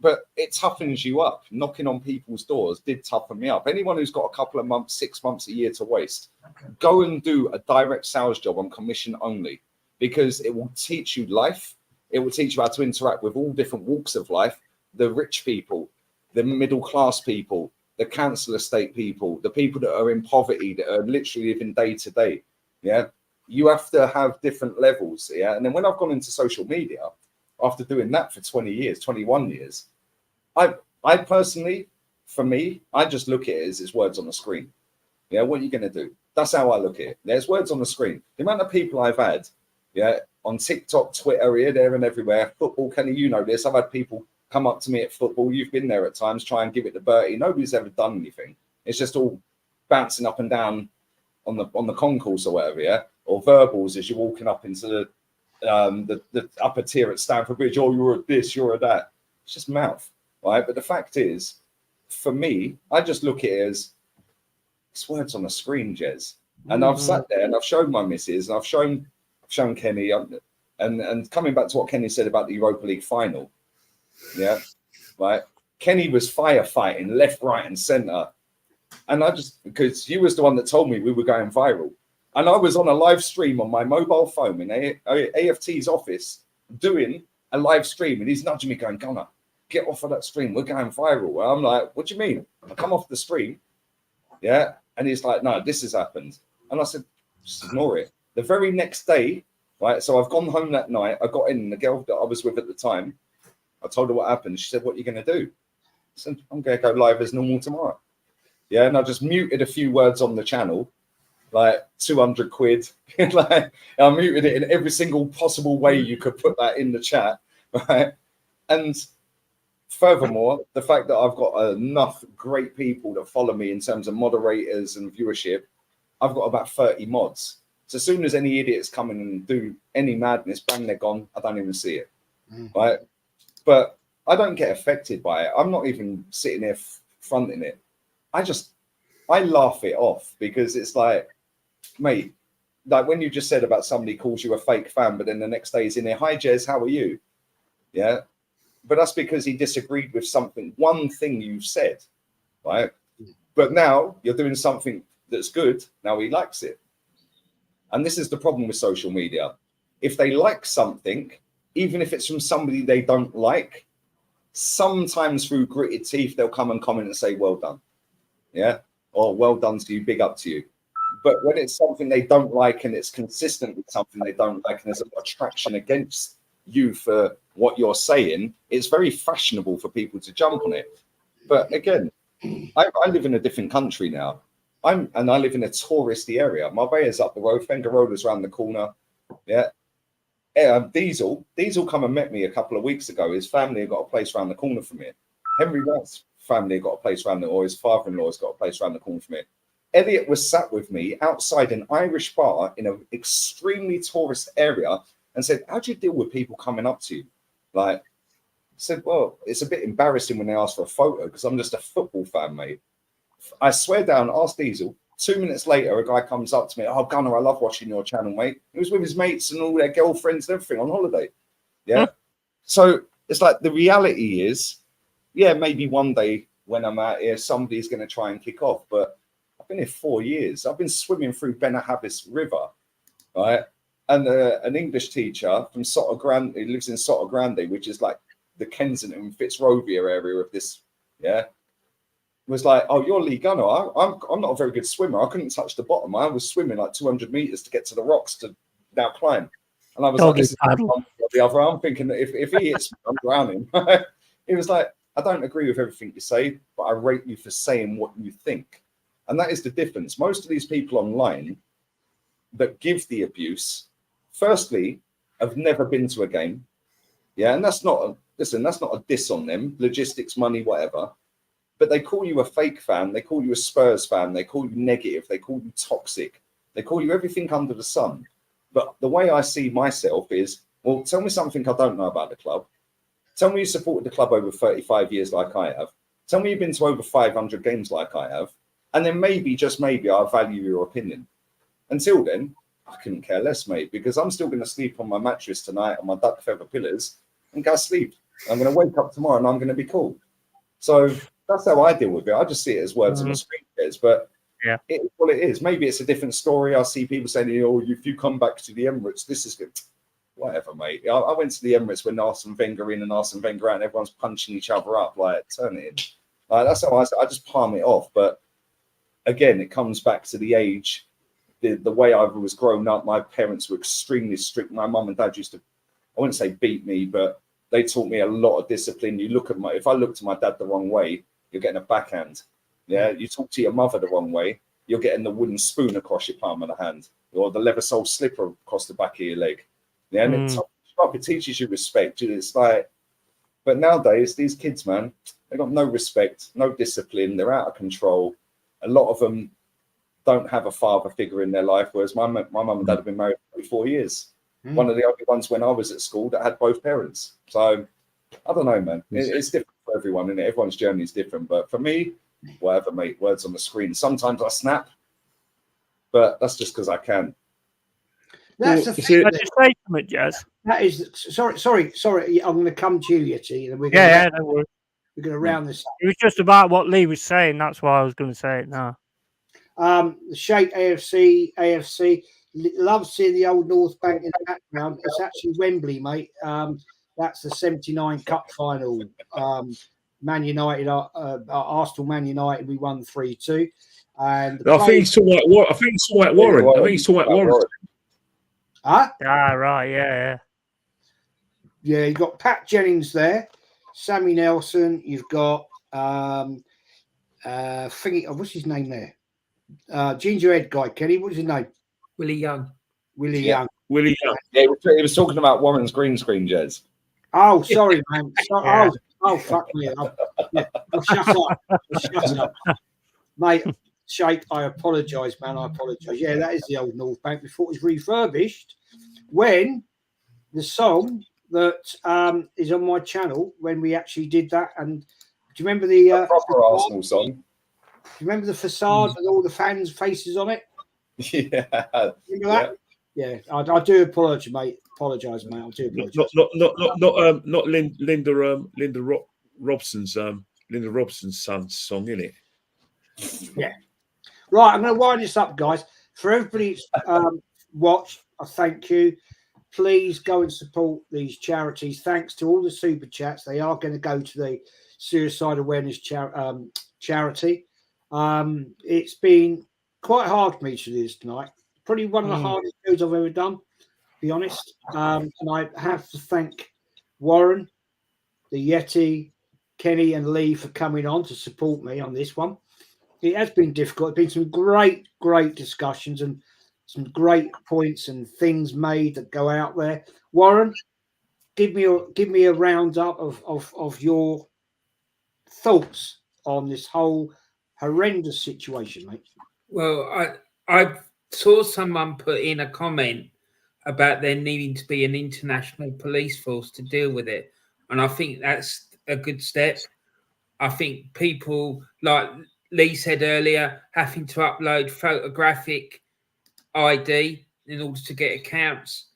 But it toughens you up. Knocking on people's doors did toughen me up. Anyone who's got a couple of months, 6 months, a year to waste, go and do a direct sales job on commission only, because it will teach you life. It will teach you how to interact with all different walks of life, the rich people, the middle class people, the council estate people, the people that are in poverty, that are literally living day to day. Yeah. You have to have different levels. Yeah. And then when I've gone into social media, after doing that for 20 years, 21 years, I personally, for me, I just look at it as it's words on the screen. Yeah. What are you going to do? That's how I look at it. There's words on the screen. The amount of people I've had, yeah, on TikTok, Twitter, here, there, and everywhere. Football, Kenny, you know this. I've had people come up to me at football. You've been there at times, try and give it the Bertie. Nobody's ever done anything. It's just all bouncing up and down on the concourse or whatever, yeah, or verbals as you're walking up into the upper tier at Stamford Bridge. Oh, you're a this, you're a that. It's just mouth, right? But the fact is, for me, I just look at it as it's words on the screen, Jez. And I've sat there and I've shown my missus and I've shown Kenny, and coming back to what Kenny said about the Europa League final, yeah, right. Kenny was firefighting left, right, and centre, and I just, because you was the one that told me we were going viral, and I was on a live stream on my mobile phone in AFT's office doing a live stream, and he's nudging me, going, "Gunner, get off of that stream. We're going viral." Well, I'm like, "What do you mean?" I come off the stream, yeah, and he's like, "No, this has happened," and I said, "Just ignore it." The very next day, right, so I've gone home that night. I got in, and the girl that I was with at the time, I told her what happened. She said, "What are you going to do?" I said, "I'm going to go live as normal tomorrow." Yeah, and I just muted a few words on the channel, like 200 quid. Like, I muted it in every single possible way you could put that in the chat, right? And furthermore, the fact that I've got enough great people that follow me in terms of moderators and viewership, I've got about 30 mods. So as soon as any idiots come in and do any madness, bang, they're gone. I don't even see it, right? But I don't get affected by it. I'm not even sitting there fronting it. I laugh it off, because it's like, mate, like when you just said about somebody calls you a fake fan, but then the next day he's in there, "Hi, Jez, how are you?" Yeah. But that's because he disagreed with something, one thing you've said, right? But now you're doing something that's good. Now he likes it. And this is the problem with social media. If they like something, even if it's from somebody they don't like, sometimes through gritted teeth, they'll come and comment and say, "Well done." Yeah. Or "Well done to you, big up to you." But when it's something they don't like and it's consistent with something they don't like, and there's a attraction against you for what you're saying, it's very fashionable for people to jump on it. But again, I live in a different country now. I live in a touristy area. Marbella's up the road, Fengarola's around the corner. Yeah. Diesel come and met me a couple of weeks ago. His family have got a place around the corner from here. Henry Wright's family have got a place around or his father-in-law's got a place around the corner from here. Elliot was sat with me outside an Irish bar in an extremely tourist area and said, "How do you deal with people coming up to you?" Like, I said, "Well, it's a bit embarrassing when they ask for a photo, because I'm just a football fan, mate." I swear down, ask Diesel. 2 minutes later, a guy comes up to me, "Oh, Gunner, I love watching your channel, mate." He was with his mates and all their girlfriends and everything on holiday. Yeah. So it's like, the reality is, yeah, maybe one day when I'm out here, somebody's going to try and kick off. But I've been here 4 years. I've been swimming through Benahabis River, right? And an English teacher from Soto Grande, who lives in Soto Grande, which is like the Kensington Fitzrovia area of this, yeah, was like, "Oh, you're Lee Gunner. I'm not a very good swimmer. I couldn't touch the bottom. I was swimming like 200 meters to get to the rocks to now climb." And I was like, "This is the other." I'm thinking that if he hits me, I'm drowning. He was like, "I don't agree with everything you say, but I rate you for saying what you think." And that is the difference. Most of these people online that give the abuse, firstly, have never been to a game. Yeah, and that's not a diss on them, logistics, money, whatever. But they call you a fake fan, they call you a Spurs fan, they call you negative, they call you toxic, they call you everything under the sun. But the way I see myself is, well, tell me something I don't know about the club. Tell me you supported the club over 35 years like I have. Tell me you've been to over 500 games like I have. And then maybe, just maybe, I'll value your opinion. Until then, I couldn't care less, mate, because I'm still going to sleep on my mattress tonight on my duck feather pillows and go to sleep. I'm going to wake up tomorrow and I'm going to be cool. So that's how I deal with it. I just see it as words on the screen, but yeah, it is what it is. Maybe it's a different story. I see people saying, "Oh, if you come back to the Emirates, this is good." Whatever, mate. I went to the Emirates when Arsene Wenger in and Arsene Wenger out, and everyone's punching each other up. Like, turn it in. That's how I just palm it off. But again, it comes back to the age, the way I was growing up. My parents were extremely strict. My mum and dad used to, I wouldn't say beat me, but they taught me a lot of discipline. You look at if I look to my dad the wrong way, you're getting a backhand. Yeah, you talk to your mother the wrong way, you're getting the wooden spoon across your palm of the hand, or the leather sole slipper across the back of your leg. Yeah, and it teaches you respect. It's like, but nowadays these kids, man, they got no respect, no discipline. They're out of control. A lot of them don't have a father figure in their life, whereas my mum and dad have been married for 4 years. One of the only ones when I was at school that had both parents. So I don't know, man. It's different for everyone, and everyone's journey is different. But for me, whatever, mate. Words on the screen. Sometimes I snap, but that's just because I can. That's the thing. I just say something, Jazz. That is sorry. I'm going to come to you, Yeti, and we're going to round this up. It was just about what Lee was saying. That's why I was going to say it now. The Sheikh AFC love seeing the old North Bank in the background. It's actually Wembley, mate. That's the '79 Cup final. Man United, Arsenal, Man United. We won 3-2. And I think he's talking about Warren. I think he's talking about Warren. Huh? Right, yeah. Yeah, you've got Pat Jennings there, Sammy Nelson. You've got what's his name there? Gingerhead guy, Kenny. What's his name? Willie Young. Willie Young. Willie Young. Yeah, he was talking about Warren's green screen, Jez. Oh, sorry, man. Oh, fuck me. Shut up, mate. Sheikh, I apologise, man. I apologise. Yeah, that is the old North Bank before it was refurbished. When the song that is on my channel, when we actually did that, and do you remember the proper Arsenal song? Do you remember the facade with all the fans' faces on it? Yeah. Remember that? Yeah, I do apologise, mate. I do apologise. Not Linda Robson's son's song, innit? Yeah. Right, I'm going to wind this up, guys. For everybody's watched, I thank you. Please go and support these charities. Thanks to all the super chats. They are going to go to the suicide awareness charity. It's been quite hard for me to do this tonight. Probably one of the hardest shows I've ever done, to be honest. And I have to thank Warren, the Yeti, Kenny and Lee for coming on to support me on this one. It has been difficult. There's been some great discussions and some great points and things made that go out there. Warren, give me a roundup of your thoughts on this whole horrendous situation, mate. Well, I saw someone put in a comment about there needing to be an international police force to deal with it, and I think that's a good step. I think people, like Lee said earlier, having to upload photographic ID in order to get accounts,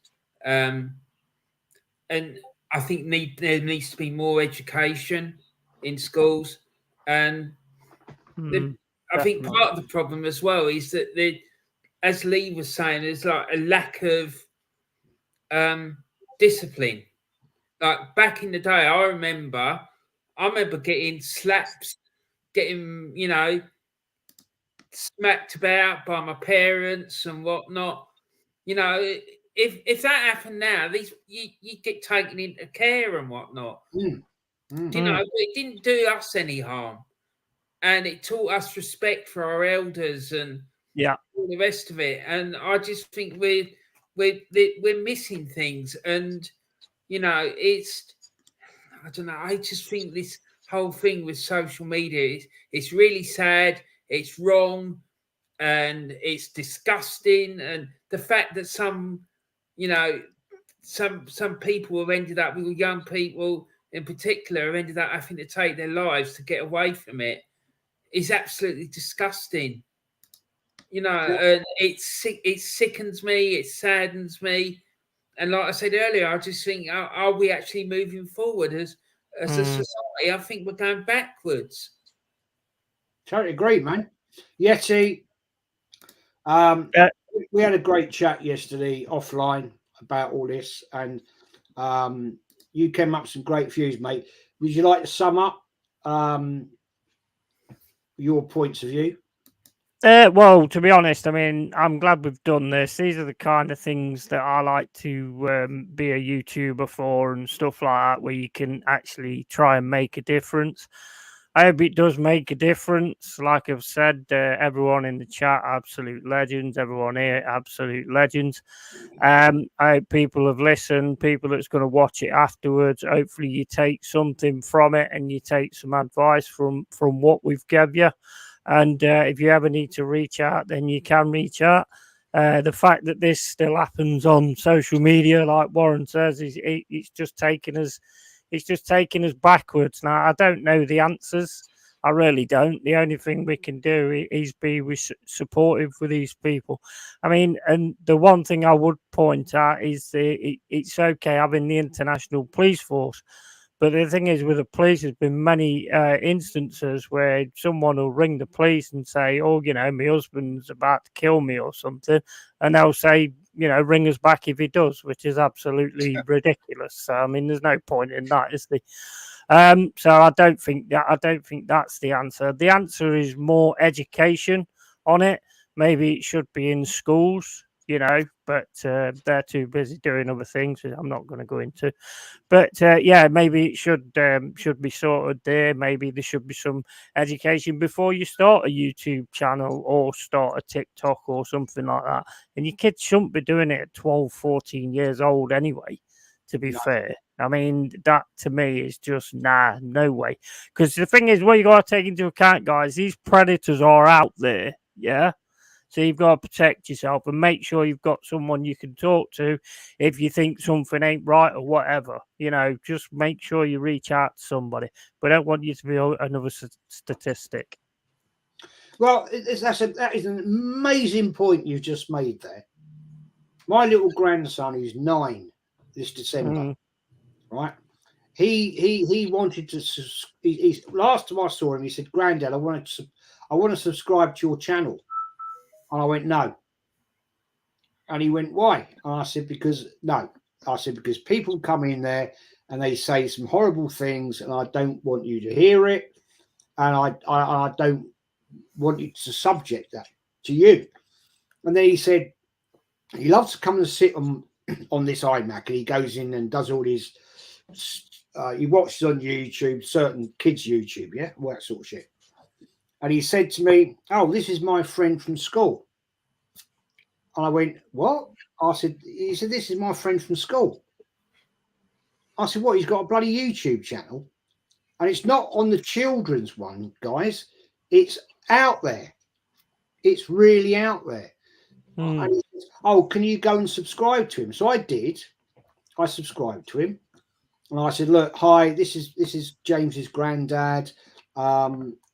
and I think there needs to be more education in schools, and I think part of the problem as well is that as Lee was saying, there's like a lack of discipline. Like back in the day, I remember getting slaps, getting smacked about by my parents and whatnot. If that happened now, you get taken into care and whatnot. It didn't do us any harm, and it taught us respect for our elders and all the rest of it. And I just think we're missing things, and it's, I don't know. I just think this whole thing with social media it's really sad. It's wrong, and it's disgusting. And the fact that some people have ended up, with young people in particular, have ended up having to take their lives to get away from it is absolutely disgusting. You know, and it sickens me, it saddens me. And like I said earlier, I just think, are we actually moving forward as a society? I think we're going backwards. Totally agree, man. Yeti, we had a great chat yesterday offline about all this, and you came up with some great views, mate. Would you like to sum up your points of view? Well, to be honest, I mean, I'm glad we've done this. These are the kind of things that I like to be a YouTuber for and stuff like that, where you can actually try and make a difference. I hope it does make a difference. Like I've said, everyone in the chat, absolute legends. Everyone here, absolute legends. I hope people have listened, people that's going to watch it afterwards. Hopefully you take something from it and you take some advice from what we've given you. And if you ever need to reach out, then you can reach out. The fact that this still happens on social media, like Warren says, it's just taking us backwards. Now, I don't know the answers. I really don't. The only thing we can do is be supportive with these people. I mean, and the one thing I would point out is it's okay having the international police force. But the thing is, with the police, there's been many instances where someone will ring the police and say, "Oh, you know, my husband's about to kill me" or something, and they'll say, "You know, ring us back if he does," which is absolutely ridiculous. So, I mean, there's no point in that, is there? So I don't think that's the answer. The answer is more education on it. Maybe it should be in schools, you know, but they're too busy doing other things. I'm not going to go into. But yeah, maybe it should be sorted there. Maybe there should be some education before you start a YouTube channel or start a TikTok or something like that. And your kids shouldn't be doing it at 12, 14 years old anyway, to be fair. I mean, that to me is just, no way. Because the thing is, what you got to take into account, guys, these predators are out there, yeah? So you've got to protect yourself and make sure you've got someone you can talk to if you think something ain't right or whatever. You know, just make sure you reach out to somebody. But I don't want you to be another statistic. Well, that is an amazing point you've just made there. My little grandson, who's 9 this December, right? He wanted to. Last time I saw him, he said, "Granddad, I want to subscribe to your channel." And I went, "No." And he went, "Why?" And I said, "Because no." I said, "Because people come in there and they say some horrible things, and I don't want you to hear it, and I don't want you to subject that to you." And then he said he loves to come and sit on this iMac, and he goes in and does all his. He watches on YouTube, certain kids' YouTube, yeah, all that sort of shit. And he said to me, "Oh, this is my friend from school." And I went, "What?" He said, "This is my friend from school." I said, "What? He's got a bloody YouTube channel?" And it's not on the children's one, guys. It's out there. It's really out there. And he says, "Oh, can you go and subscribe to him?" So I did. I subscribed to him. And I said, "Look, hi, this is James's granddad.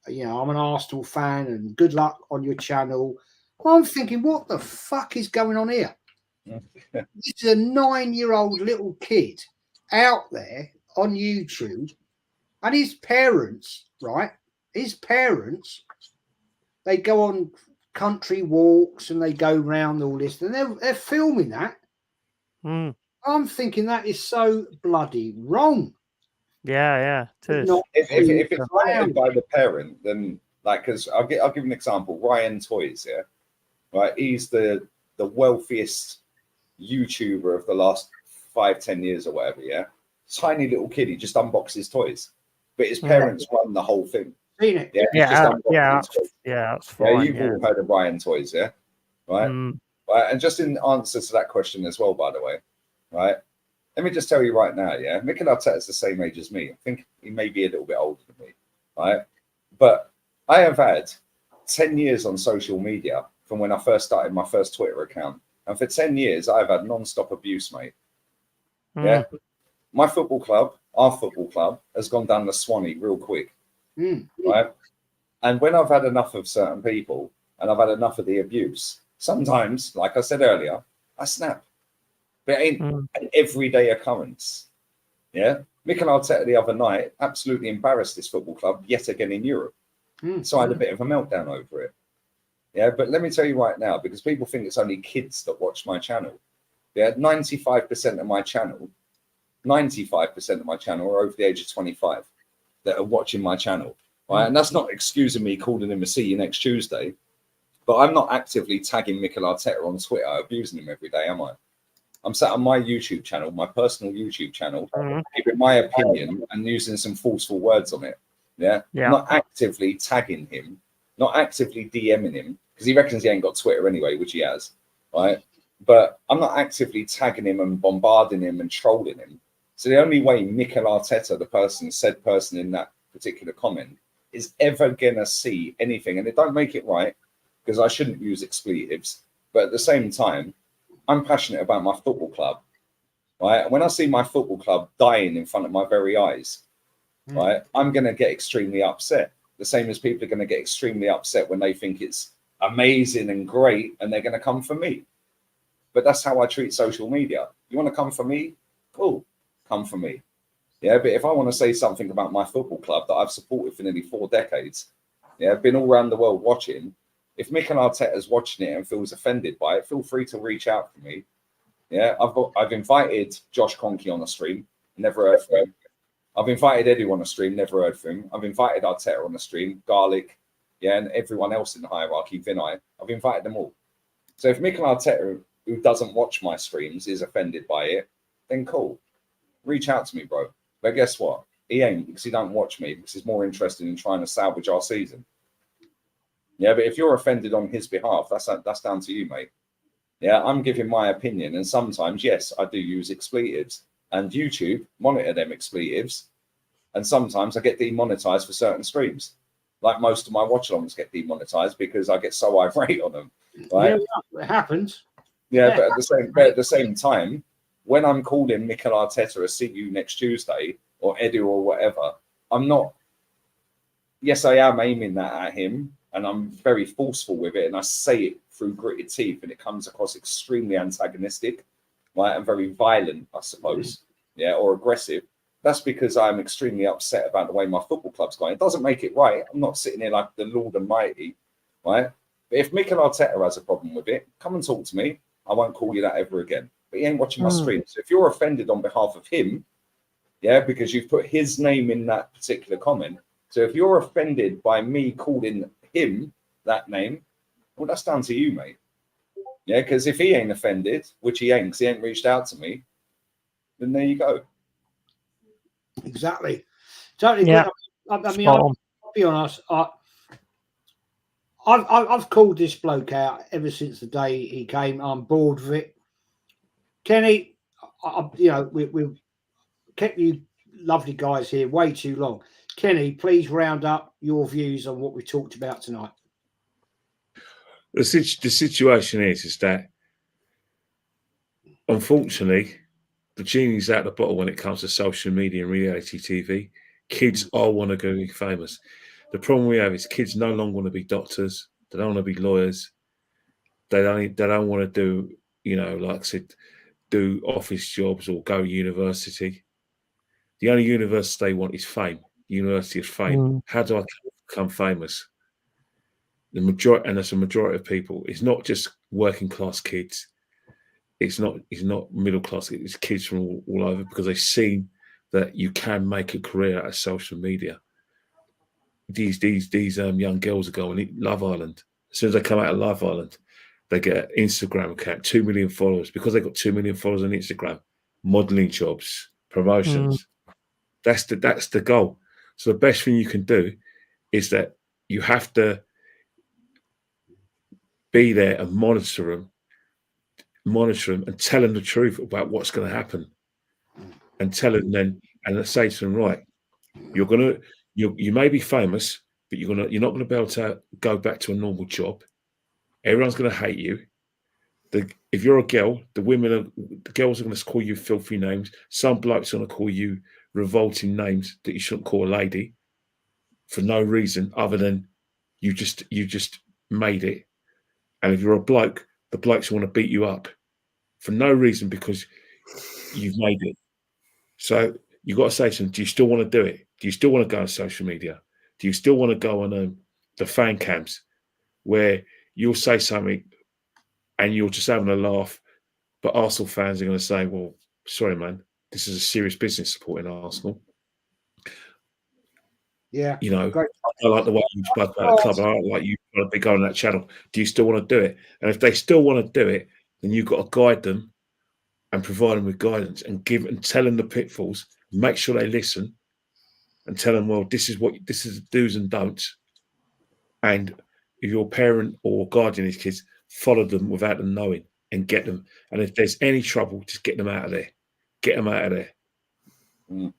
You know, I'm an Arsenal fan, and good luck on your channel." Well, I'm thinking, what the fuck is going on here? This is a 9-year-old little kid out there on YouTube, and his parents, right? His parents, they go on country walks and they go round all this, and they're filming that. I'm thinking that is so bloody wrong. Yeah, it is. If it's monitored by the parent, then because I'll give an example. Ryan Toys, yeah, right. He's the wealthiest YouTuber of the last 5-10 years or whatever. Yeah, tiny little kid. He just unboxes toys, but his parents run the whole thing. Seen it? Yeah, that's fine. Yeah, you've all heard of Ryan Toys, yeah, right? Right, and just in answer to that question as well, by the way, right? Let me just tell you right now, yeah, Mikel Arteta's the same age as me. I think he may be a little bit older than me, right? But I have had 10 years on social media from when I first started my first Twitter account. And for 10 years, I've had non-stop abuse, mate. Yeah. My football club, our football club, has gone down the Swanee real quick, right? And when I've had enough of certain people, and I've had enough of the abuse. Sometimes, like I said earlier, I snap. But it ain't an everyday occurrence. Yeah. Mikel Arteta the other night absolutely embarrassed this football club yet again in Europe. So I had a bit of a meltdown over it. Yeah. But let me tell you right now, because people think it's only kids that watch my channel. Yeah. 95% of my channel, 95% of my channel are over the age of 25 that are watching my channel. Right. And that's not excusing me calling him a see you next Tuesday. But I'm not actively tagging Mikel Arteta on Twitter, abusing him every day, am I? I'm sat on my YouTube channel, my personal YouTube channel, giving my opinion and using some forceful words on it. Yeah. Not actively tagging him, not actively DMing him, because he reckons he ain't got Twitter anyway, which he has. Right. But I'm not actively tagging him and bombarding him and trolling him. So the only way Mikel Arteta, the said person in that particular comment, is ever gonna see anything, and it don't make it right, because I shouldn't use expletives, but at the same time, I'm passionate about my football club, right? And when I see my football club dying in front of my very eyes, right, I'm going to get extremely upset. The same as people are going to get extremely upset when they think it's amazing and great, and they're going to come for me. But that's how I treat social media. You want to come for me? Cool, come for me. Yeah, but if I want to say something about my football club that I've supported for nearly 4 decades, yeah, I've been all around the world watching. If Mikel Arteta's watching it and feels offended by it, feel free to reach out to me. Yeah, I've invited Josh Conkey on the stream, never heard from him. I've invited Eddie on the stream, never heard from him. I've invited Arteta on the stream, Garlic, yeah, and everyone else in the hierarchy, Vinay. I've invited them all. So if Mikel Arteta, who doesn't watch my streams, is offended by it, then cool. Reach out to me, bro. But guess what? He ain't, because he don't watch me, because he's more interested in trying to salvage our season. Yeah, but if you're offended on his behalf, that's down to you, mate. Yeah, I'm giving my opinion, and sometimes, yes, I do use expletives, and YouTube monitor them expletives, and sometimes I get demonetized for certain streams. Like most of my watch-alongs get demonetized because I get so irate on them. Right? Yeah, it happens. Yeah, but at the same time, when I'm calling Mikel Arteta a see you next Tuesday or Eddie or whatever, I'm not. Yes, I am aiming that at him. And I'm very forceful with it, and I say it through gritted teeth, and it comes across extremely antagonistic, right, and very violent, I suppose, yeah, or aggressive. That's because I'm extremely upset about the way my football club's going. It doesn't make it right. I'm not sitting here like the Lord Almighty, right? But if Mikel Arteta has a problem with it, come and talk to me. I won't call you that ever again. But he ain't watching my stream. So if you're offended on behalf of him, yeah, because you've put his name in that particular comment. So if you're offended by me calling him that name, well, that's down to you, mate. Yeah, because if he ain't offended, which he ain't, because he ain't reached out to me, then there you go. Exactly. Totally. Yeah. I mean, I'll be honest. I've called this bloke out ever since the day he came. I'm bored of it. Kenny, we've kept you lovely guys here way too long. Kenny, please round up your views on what we talked about tonight. The situation is that, unfortunately, the genie's out the bottle when it comes to social media and reality TV. Kids all want to go be famous. The problem we have is kids no longer want to be doctors. They don't want to be lawyers. They don't want to do, like I said, do office jobs or go to university. The only university they want is fame. University of fame. How do I become famous? The majority, and that's a majority of people. It's not just working class kids. It's not middle class. It's kids from all over, because they've seen that you can make a career out of social media. These young girls are going Love Island. As soon as they come out of Love Island, they get an Instagram account, 2 million followers, because they got 2 million followers on Instagram. Modeling jobs, promotions. That's the goal. So the best thing you can do is that you have to be there and monitor them and tell them the truth about what's going to happen, and tell them then, and say to them, right, you may be famous, but you're not going to be able to go back to a normal job. Everyone's going to hate you. If you're a girl, the girls are going to call you filthy names. Some blokes are going to call you revolting names that you shouldn't call a lady for no reason other than you just made it. And if you're a bloke, the blokes want to beat you up for no reason because you've made it. So you've got to say to them, do you still want to do it? Do you still want to go on social media? Do you still want to go on the fan cams where you'll say something and you're just having a laugh, but Arsenal fans are going to say, well, sorry, man, this is a serious business supporting Arsenal. Yeah. You know, Great. I like the way you spoke about the club. I don't like you trying to be going on that channel. Do you still want to do it? And if they still want to do it, then you've got to guide them and provide them with guidance and tell them the pitfalls, make sure they listen and tell them, well, this is the do's and don'ts. And if your parent or guardian is kids, follow them without them knowing and get them. And if there's any trouble, just get them out of there. Get them out of there.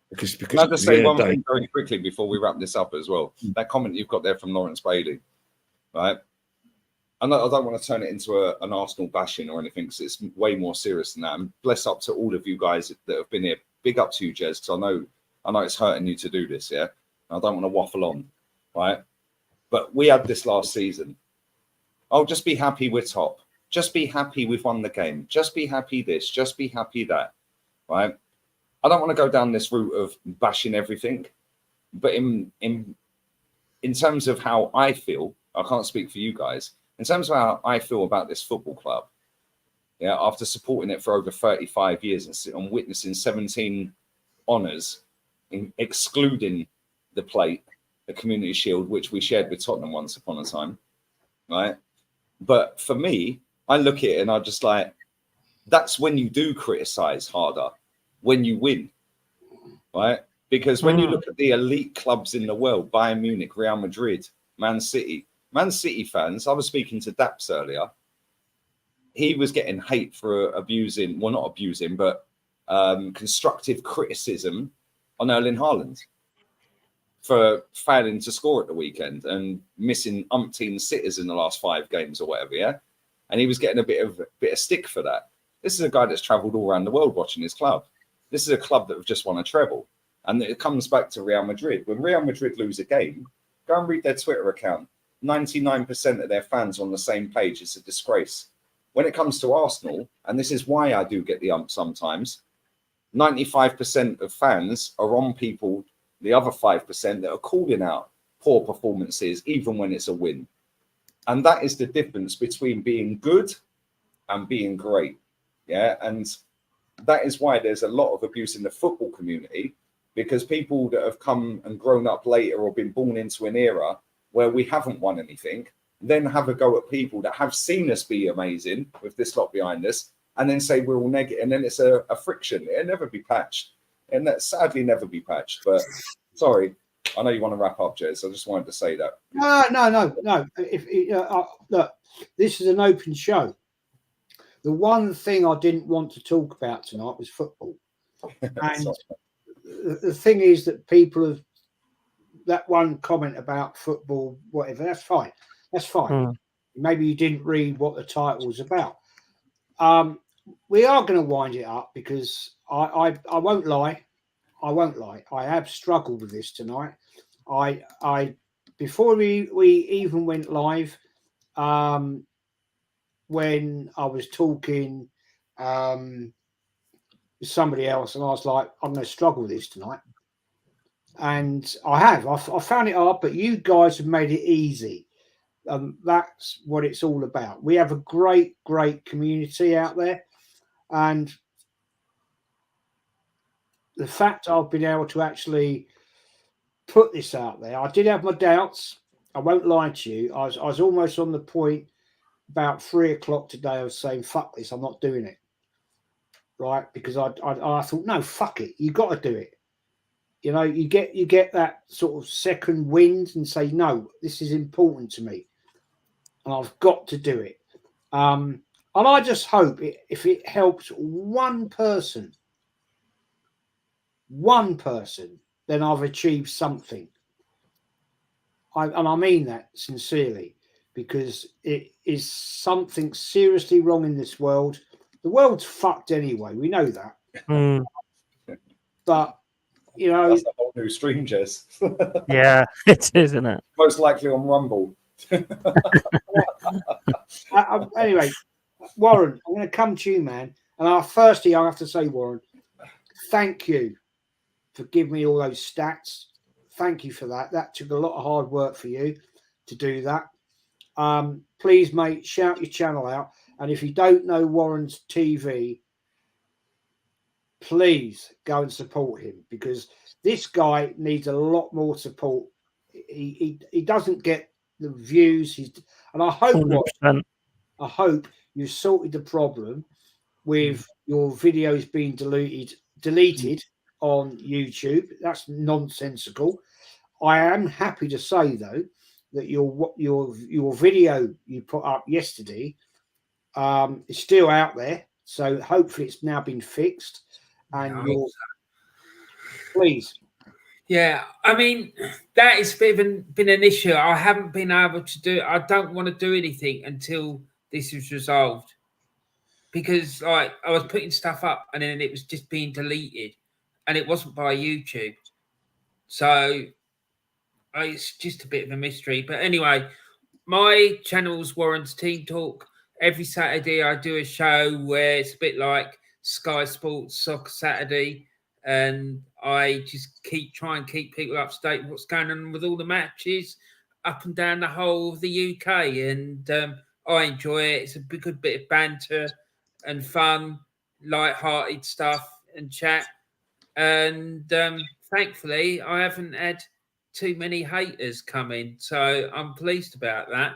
Because Can I just say one thing very quickly before we wrap this up as well? That comment you've got there from Lawrence Bailey, right? I don't want to turn it into an Arsenal bashing or anything, because it's way more serious than that. And bless up to all of you guys that have been here. Big up to you, Jez, because I know it's hurting you to do this, yeah? I don't want to waffle on, right? But we had this last season. Oh, just be happy we're top. Just be happy we've won the game. Just be happy this. Just be happy that, right? I don't want to go down this route of bashing everything, but in terms of how I feel, I can't speak for you guys. In terms of how I feel about this football club, yeah, after supporting it for over 35 years and witnessing 17 honours, excluding the plate, the Community Shield, which we shared with Tottenham once upon a time, right? But for me, I look at it and I just like, that's when you do criticise harder, when you win, right? Because when you look at the elite clubs in the world, Bayern Munich, Real Madrid, Man City fans, I was speaking to Daps earlier, he was getting hate for abusing, well, not abusing, but constructive criticism on Erling Haaland for failing to score at the weekend and missing umpteen sitters in the last 5 games or whatever, yeah? And he was getting a bit of stick for that. This is a guy that's travelled all around the world watching his club. This is a club that have just won a treble. And it comes back to Real Madrid. When Real Madrid lose a game, go and read their Twitter account. 99% of their fans on the same page. It's a disgrace. When it comes to Arsenal, and this is why I do get the ump sometimes, 95% of fans are on people, the other 5% that are calling out poor performances, even when it's a win. And that is the difference between being good and being great. Yeah. And that is why there's a lot of abuse in the football community, because people that have come and grown up later or been born into an era where we haven't won anything, then have a go at people that have seen us be amazing with this lot behind us, and then say we're all negative, and then it's a friction. It'll never be patched, and that sadly never be patched. But sorry, I know you want to wrap up, Jez. I just wanted to say that. No. Look, this is an open show. The one thing I didn't want to talk about tonight was football. And the thing is that people have that one comment about football, whatever, that's fine. That's fine. Maybe you didn't read what the title was about. We are going to wind it up because I won't lie. I won't lie. I have struggled with this tonight. I before we even went live, when I was talking with somebody else, and I was like, I'm going to struggle with this tonight. And I have. I found it hard, but you guys have made it easy. That's what it's all about. We have a great community out there. And the fact I've been able to actually put this out there, I did have my doubts. I won't lie to you. I was almost on the point about 3 o'clock today of saying, fuck this, I'm not doing it. Right? Because I thought, no, fuck it. You got to do it. You know, you get that sort of second wind and say, no, this is important to me. And I've got to do it. And I just hope if it helps one person, then I've achieved something. And I mean that sincerely, because it is something seriously wrong in this world. The world's fucked anyway. We know that. But, you know, that's a whole new stream, Jez. Yeah, it is, isn't it? Most likely on Rumble. Anyway, Warren, I'm going to come to you, man. And firstly, I have to say, Warren, thank you for giving me all those stats. Thank you for that. That took a lot of hard work for you to do that. Please, mate, shout your channel out. And if you don't know Warren's TV, please go and support him, because this guy needs a lot more support. He doesn't get the views. And I hope, Warren, I hope you sorted the problem with your videos being deleted on YouTube. That's nonsensical. I am happy to say, though, that your video you put up yesterday is still out there. So hopefully it's now been fixed. And please. Yeah, I mean, that has been an issue. I haven't been able to do. I don't want to do anything until this is resolved, because like I was putting stuff up and then it was just being deleted, and it wasn't by YouTube. So it's just a bit of a mystery. But anyway, my channel's Warren's Team Talk. Every Saturday I do a show where it's a bit like Sky Sports Soccer Saturday, and I just try and keep people up to date with what's going on with all the matches up and down the whole of the UK. And I enjoy it. It's a good bit of banter and fun, light-hearted stuff and chat. And thankfully, I haven't had too many haters come in, so I'm pleased about that.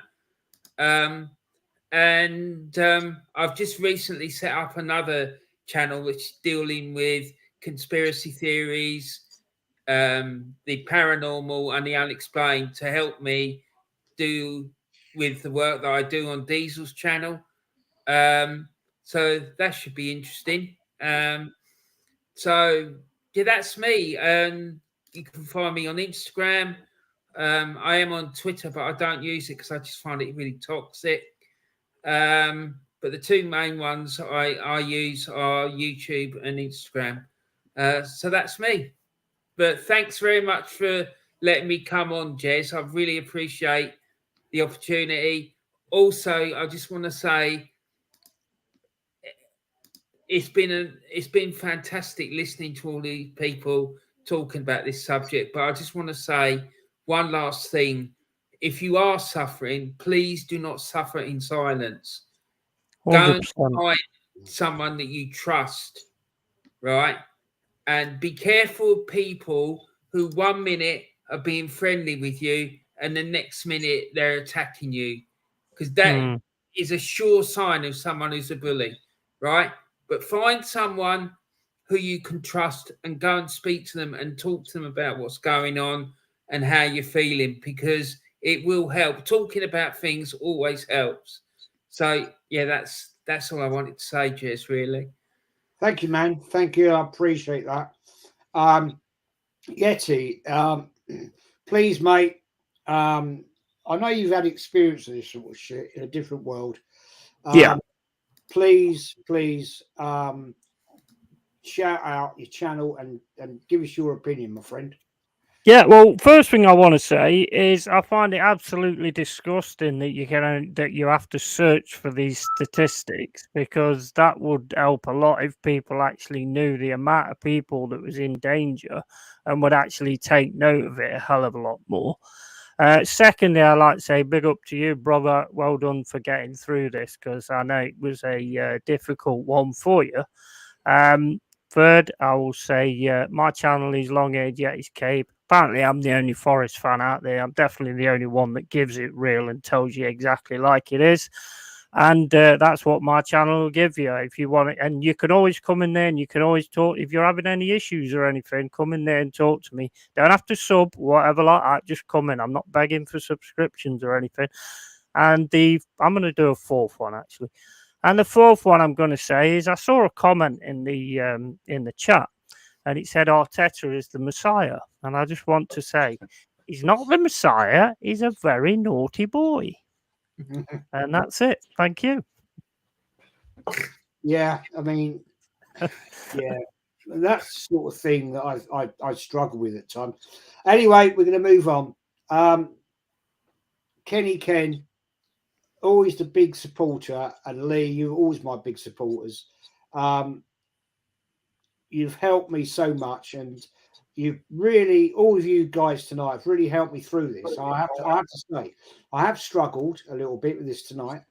I've just recently set up another channel which is dealing with conspiracy theories, the paranormal and the unexplained, to help me do with the work that I do on Diesel's channel. So that should be interesting. So yeah, that's me. You can find me on Instagram. I am on Twitter, but I don't use it because I just find it really toxic. But the two main ones I use are YouTube and Instagram. So that's me. But thanks very much for letting me come on, Jez. I really appreciate the opportunity. Also, I just want to say it's been fantastic listening to all these people talking about this subject. But I just want to say one last thing. If you are suffering, please do not suffer in silence. 100%. Go and find someone that you trust, right? And be careful of people who 1 minute are being friendly with you and the next minute they're attacking you, because that is a sure sign of someone who's a bully, right? But find someone who you can trust and go and speak to them and talk to them about what's going on and how you're feeling, because it will help. Talking about things always helps. So yeah, that's all I wanted to say, Jess, really. Thank you, man. Thank you. I appreciate that. Yeti, please, mate. I know you've had experience of this sort of shit in a different world. Yeah. Please, shout out your channel and give us your opinion, my friend. Yeah, well, first thing I want to say is I find it absolutely disgusting that you have to search for these statistics, because that would help a lot if people actually knew the amount of people that was in danger and would actually take note of it a hell of a lot more. Secondly, I'd like to say big up to you, brother. Well done for getting through this, because I know it was a difficult one for you. Third, I will say my channel is Long-Haired Yeti's Cape. Apparently, I'm the only Forest fan out there. I'm definitely the only one that gives it real and tells you exactly like it is. And that's what my channel will give you if you want it. And you can always come in there and you can always talk. If you're having any issues or anything, come in there and talk to me. Don't have to sub, whatever like that. Just come in. I'm not begging for subscriptions or anything. And I'm going to do a fourth one, actually. And the fourth one I'm going to say is I saw a comment in the chat, and it said Arteta is the Messiah. And I just want to say he's not the Messiah. He's a very naughty boy. And that's it. Thank you. Yeah, I mean, yeah, that's the sort of thing that I struggle with at times. Anyway, we're going to move on. Kenny Ken, always the big supporter, and Lee, you're always my big supporters. You've helped me so much, and you've really, all of you guys tonight have really helped me through this. I have to say, I have struggled a little bit with this tonight.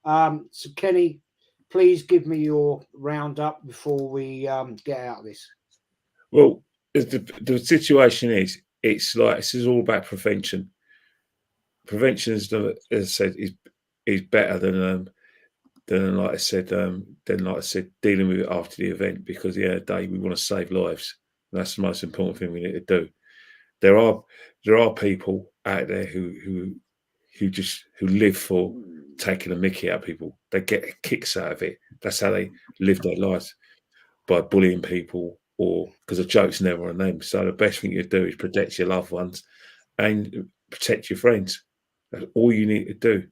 So Kenny, please give me your roundup before we get out of this. Well, the situation is, it's like, this is all about prevention. Prevention is, as I said, is better than like I said, dealing with it after the event, because at the end of the day, we want to save lives. That's the most important thing we need to do. There are people out there who live for taking a mickey out of people. They get kicks out of it. That's how they live their lives, by bullying people, or because a joke's never on them. So the best thing you do is protect your loved ones and protect your friends. That's all you need to do,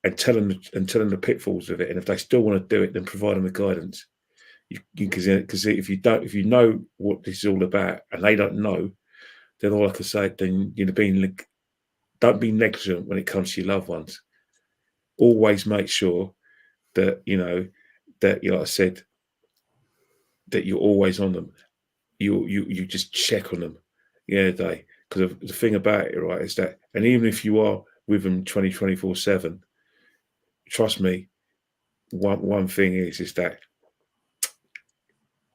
and tell them the pitfalls of it. And if they still want to do it, then provide them with guidance. Because if you know what this is all about and they don't know, then all I can say, then don't be negligent when it comes to your loved ones. Always make sure that like I said, that you're always on them. You just check on them, day. Because the thing about it, right, is that, and even if you are with them 24/7, trust me, one thing is that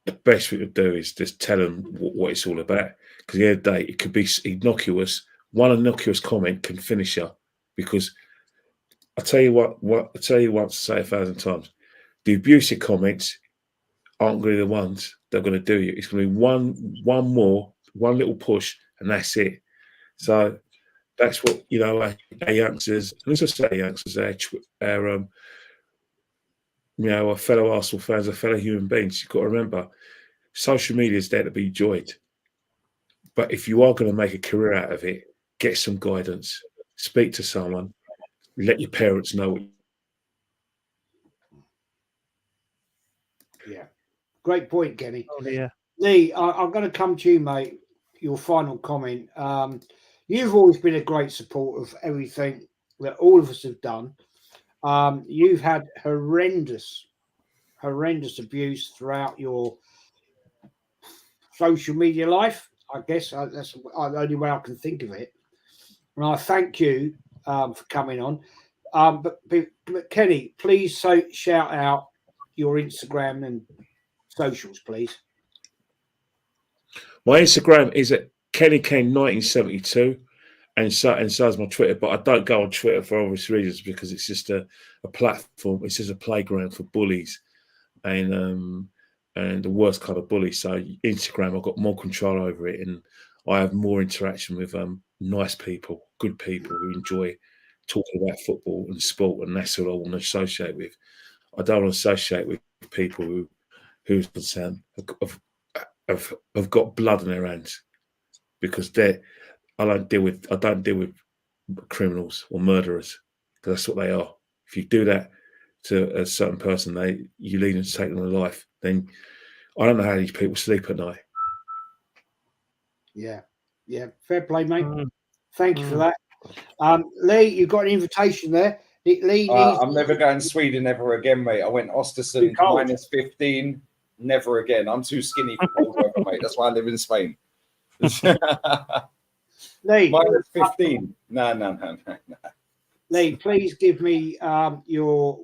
the best thing to do is just tell them what it's all about. Because at the end of the day, it could be innocuous. One innocuous comment can finish you. Because I tell you what I tell you once, say 1,000 times, the abusive comments aren't going to be the ones that are going to do you. It's going to be one little push, and that's it. So that's what, our youngsters, and as I say, youngsters, our fellow Arsenal fans, our fellow human beings, you've got to remember, social media is there to be enjoyed. But if you are going to make a career out of it, get some guidance, speak to someone, let your parents know. Yeah. Great point, Kenny. Oh, yeah. Lee, I'm going to come to you, mate. Your final comment. You've always been a great support of everything that all of us have done. You've had horrendous abuse throughout your social media life. I guess that's the only way I can think of it. And I thank you for coming on. But Kenny, please shout out your Instagram and socials, please. My Instagram is at KennyKane1972, and so is my Twitter. But I don't go on Twitter for obvious reasons, because it's just a platform. It's just a playground for bullies, and the worst kind of bullies. So Instagram, I've got more control over it, and I have more interaction with nice people, good people who enjoy talking about football and sport, and that's what I want to associate with. I don't want to associate with people who's concerned have got blood in their hands, because I don't deal with criminals or murderers, because that's what they are. If you do that to a certain person, you lead them to take them to life. Then I don't know how these people sleep at night. Yeah, fair play, mate. Thank you for that. Lee, you've got an invitation there. Lee, I'm never going Sweden ever again, mate. I went Östersund -15. Never again. I'm too skinny for cold weather, mate. That's why I live in Spain. Lee, -15. No. Lee, please give me your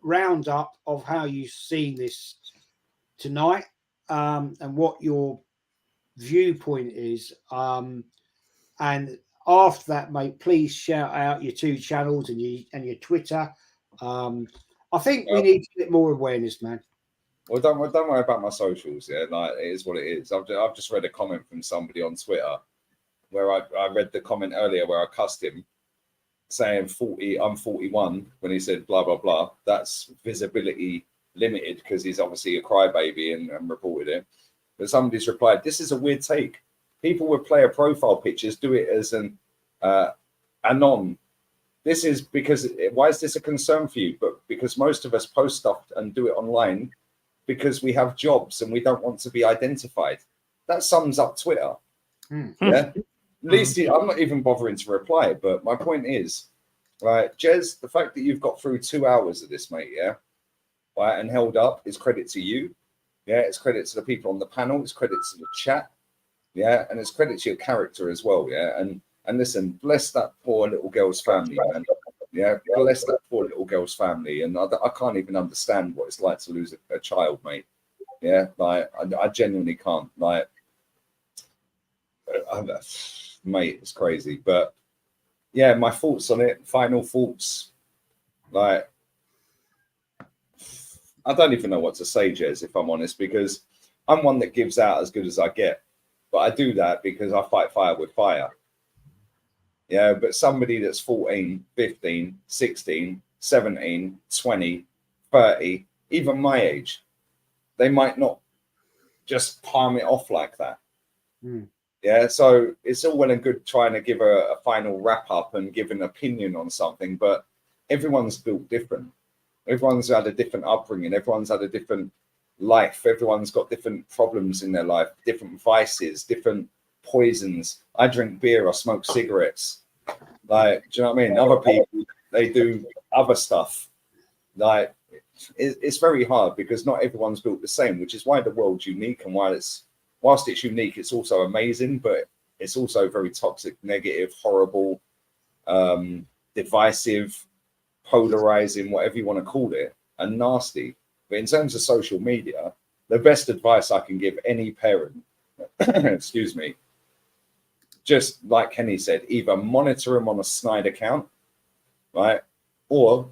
roundup of how you've seen this tonight, and what your viewpoint is. And after that, mate, please shout out your 2 channels and your Twitter. I think we need to get more awareness, man. Well, don't worry about my socials. Yeah, like, it is what it is. I've just read a comment from somebody on Twitter where I read the comment earlier where I cussed him, saying 40, I'm 41, when he said blah blah blah. That's visibility limited, because he's obviously a crybaby and reported it. But somebody's replied, "This is a weird take. People with player profile pictures do it as an anon. This is because, why is this a concern for you? But because most of us post stuff and do it online because we have jobs and we don't want to be identified." That sums up Twitter. Yeah. Lucy, I'm not even bothering to reply, but my point is, right, Jez, the fact that you've got through 2 hours of this, mate, yeah, right, and held up is credit to you. Yeah, it's credit to the people on the panel, it's credit to the chat, yeah, and it's credit to your character as well, yeah. And listen, bless that poor little girl's family, man. Yeah, bless that poor little girl's family. And I can't even understand what it's like to lose a child, mate. Yeah, like I genuinely can't. Like, mate, it's crazy. But yeah, my thoughts on it, final thoughts. Like, I don't even know what to say, Jez, if I'm honest, because I'm one that gives out as good as I get. But I do that because I fight fire with fire. Yeah, but somebody that's 14, 15, 16, 17, 20, 30, even my age, they might not just palm it off like that. Yeah, so it's all well and good trying to give a final wrap up and give an opinion on something, but everyone's built different. Everyone's had a different upbringing. Everyone's had a different life. Everyone's got different problems in their life, different vices, different poisons. I drink beer, I smoke cigarettes. Like, do you know what I mean? Other people, they do other stuff. Like, it's very hard because not everyone's built the same, which is why the world's unique. And whilst it's unique, it's also amazing, but it's also very toxic, negative, horrible, divisive, polarizing, whatever you want to call it, and nasty. But in terms of social media, the best advice I can give any parent, excuse me, just like Kenny said, either monitor them on a snide account, right? Or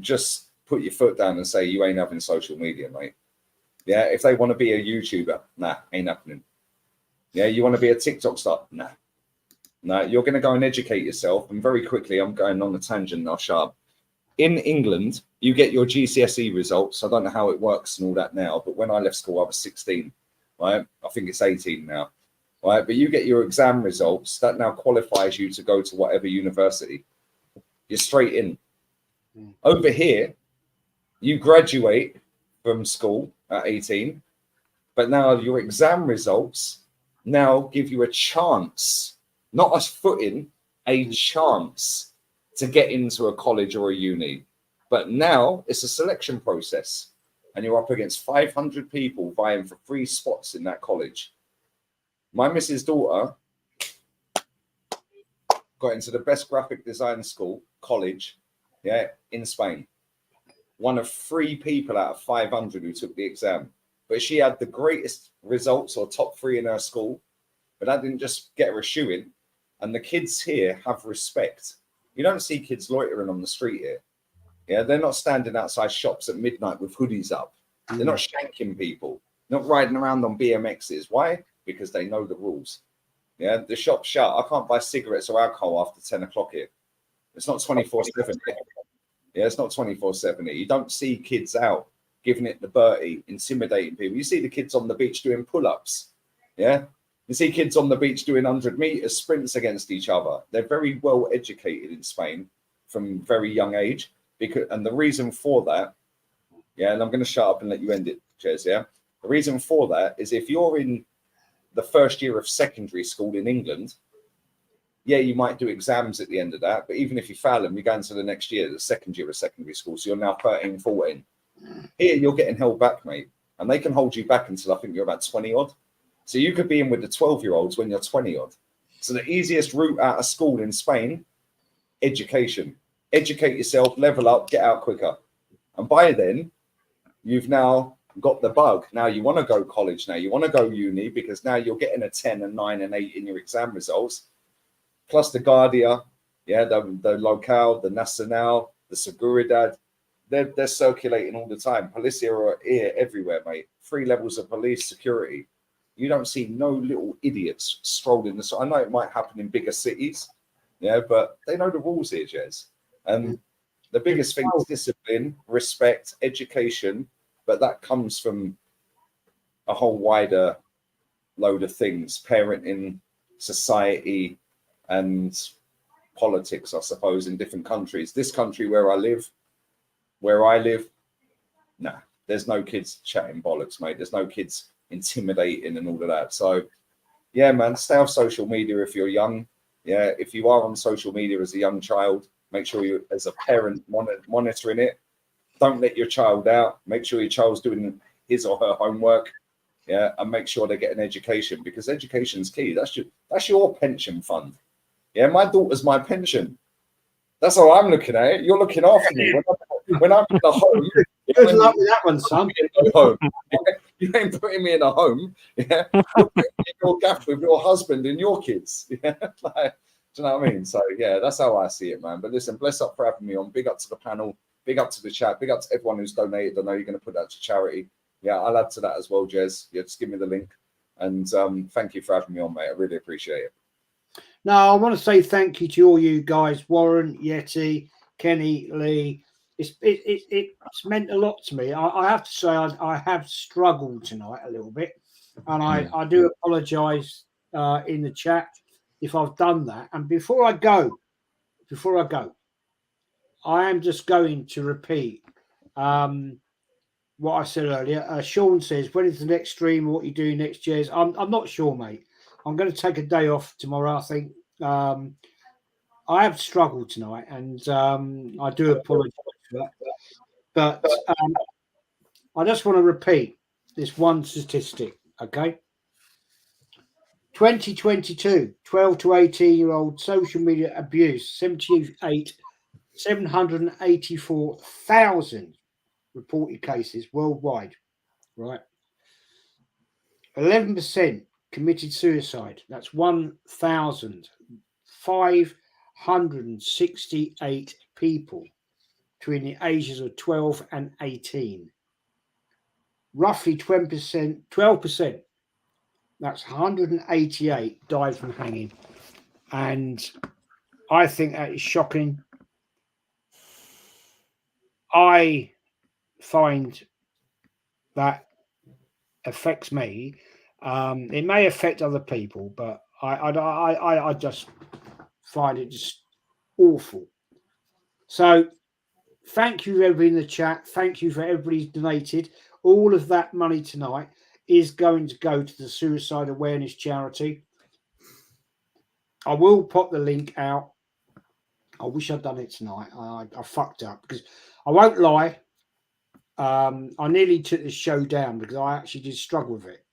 just put your foot down and say, you ain't having social media, mate. Yeah, if they want to be a YouTuber, nah, ain't happening. Yeah, you want to be a TikTok star? Nah. No, you're going to go and educate yourself. And very quickly, I'm going on a tangent now, Sharp. In England, you get your GCSE results. I don't know how it works and all that now, but when I left school, I was 16, right? I think it's 18 now, right? But you get your exam results. That now qualifies you to go to whatever university. You're straight in. Over here, you graduate from school at 18, but now your exam results now give you a chance, not a footing, a chance to get into a college or a uni. But now it's a selection process and you're up against 500 people vying for 3 spots in that college. My missus' daughter got into the best graphic design college, yeah, in Spain. One of 3 people out of 500 who took the exam. But she had the greatest results or top 3 in her school. But that didn't just get her a shoe in. And the kids here have respect. You don't see kids loitering on the street here. Yeah, they're not standing outside shops at midnight with hoodies up. They're not shanking people, not riding around on BMXs. Why? Because they know the rules. Yeah, the shop's shut. I can't buy cigarettes or alcohol after 10 o'clock here. It's not 24/7. Yeah, it's not 24/7. You don't see kids out giving it the Bertie, intimidating people. You see the kids on the beach doing pull-ups. Yeah, you see kids on the beach doing 100-meter sprints against each other. They're very well educated in Spain from very young age. And the reason for that, yeah, and I'm going to shut up and let you end it, Jez, yeah? The reason for that is if you're in the first year of secondary school in England, yeah, you might do exams at the end of that, but even if you fail them, you go into the next year, the second year of secondary school, so you're now 13, 14. Here, you're getting held back, mate, and they can hold you back until I think you're about 20-odd. So you could be in with the 12-year-olds when you're 20-odd. So the easiest route out of school in Spain, education. Educate yourself, level up, get out quicker. And by then, you've now got the bug. Now you want to go college now. You want to go uni because now you're getting a 10 and 9 and 8 in your exam results. Plus the Guardia, yeah, the Local, the Nacional, the Seguridad, they're circulating all the time. Policia are here everywhere, mate. 3 levels of police security. You don't see no little idiots strolling. I know it might happen in bigger cities, yeah, but they know the rules here, Jez. And the biggest thing is discipline, respect, education, but that comes from a whole wider load of things, parenting, society, and politics, I suppose, in different countries. This country where I live, nah, there's no kids chatting bollocks, mate. There's no kids intimidating and all of that. So, yeah, man, stay off social media if you're young. Yeah, if you are on social media as a young child, make sure you, as a parent, monitoring it. Don't let your child out. Make sure your child's doing his or her homework. Yeah, and make sure they get an education, because education is key. That's your pension fund. Yeah, my daughter's my pension. That's how I'm looking at it. You're looking after me when I'm in the home. Good luck with that one, son. Home. You ain't putting me in a home. Yeah, you're putting me in your gaff with your husband and your kids. Yeah, like, do you know what I mean? So yeah, that's how I see it, man. But listen, bless up for having me on. Big up to the panel. Big up to the chat. Big up to everyone who's donated. I know you're going to put that to charity. Yeah, I'll add to that as well, Jez. Yeah, just give me the link. And thank you for having me on, mate. I really appreciate it. No, I want to say thank you to all you guys, Warren, Yeti, Kenny, Lee. It's meant a lot to me. I have to say I have struggled tonight a little bit, and I do apologise in the chat if I've done that. And before I go, I am just going to repeat what I said earlier. Sean says, when is the next stream? What you do next, Jez? I'm not sure, mate. I'm going to take a day off tomorrow, I think. I have struggled tonight, and I do apologise for that. But I just want to repeat this one statistic, okay? 2022, 12 to 18-year-old social media abuse, 784,000 reported cases worldwide, right? 11% committed suicide. That's 1,568 people between the ages of 12 and 18. Roughly 12%, that's 188 died from hanging. And I think that is shocking. I find that affects me. It may affect other people, but I just find it just awful. So thank you, everybody in the chat. Thank you for everybody who's donated. All of that money tonight is going to go to the suicide awareness charity. I will pop the link out. I wish I'd done it tonight. I fucked up, because I won't lie. I nearly took the show down because I actually did struggle with it.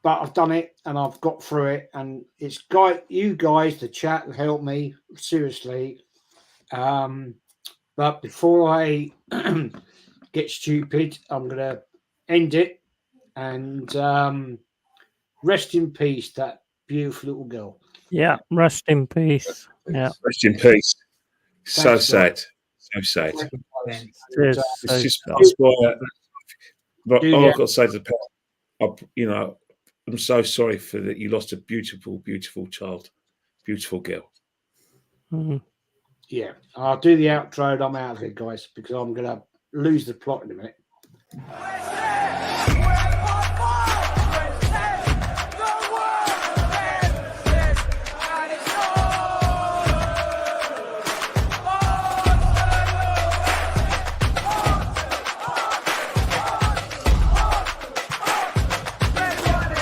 But I've done it and I've got through it, and it's you guys, the chat, have helped me seriously. But before I get stupid, I'm going to end it, and rest in peace, that beautiful little girl. Yeah, rest in peace. Yeah, rest in peace. So sad. So sad. It's just that's why. But all I've got to say to the parents, you know, I'm so sorry for that. You lost a beautiful, beautiful child, beautiful girl. Mm-hmm. Yeah, I'll do the outro and I'm out of here, guys, because I'm going to lose the plot in a minute.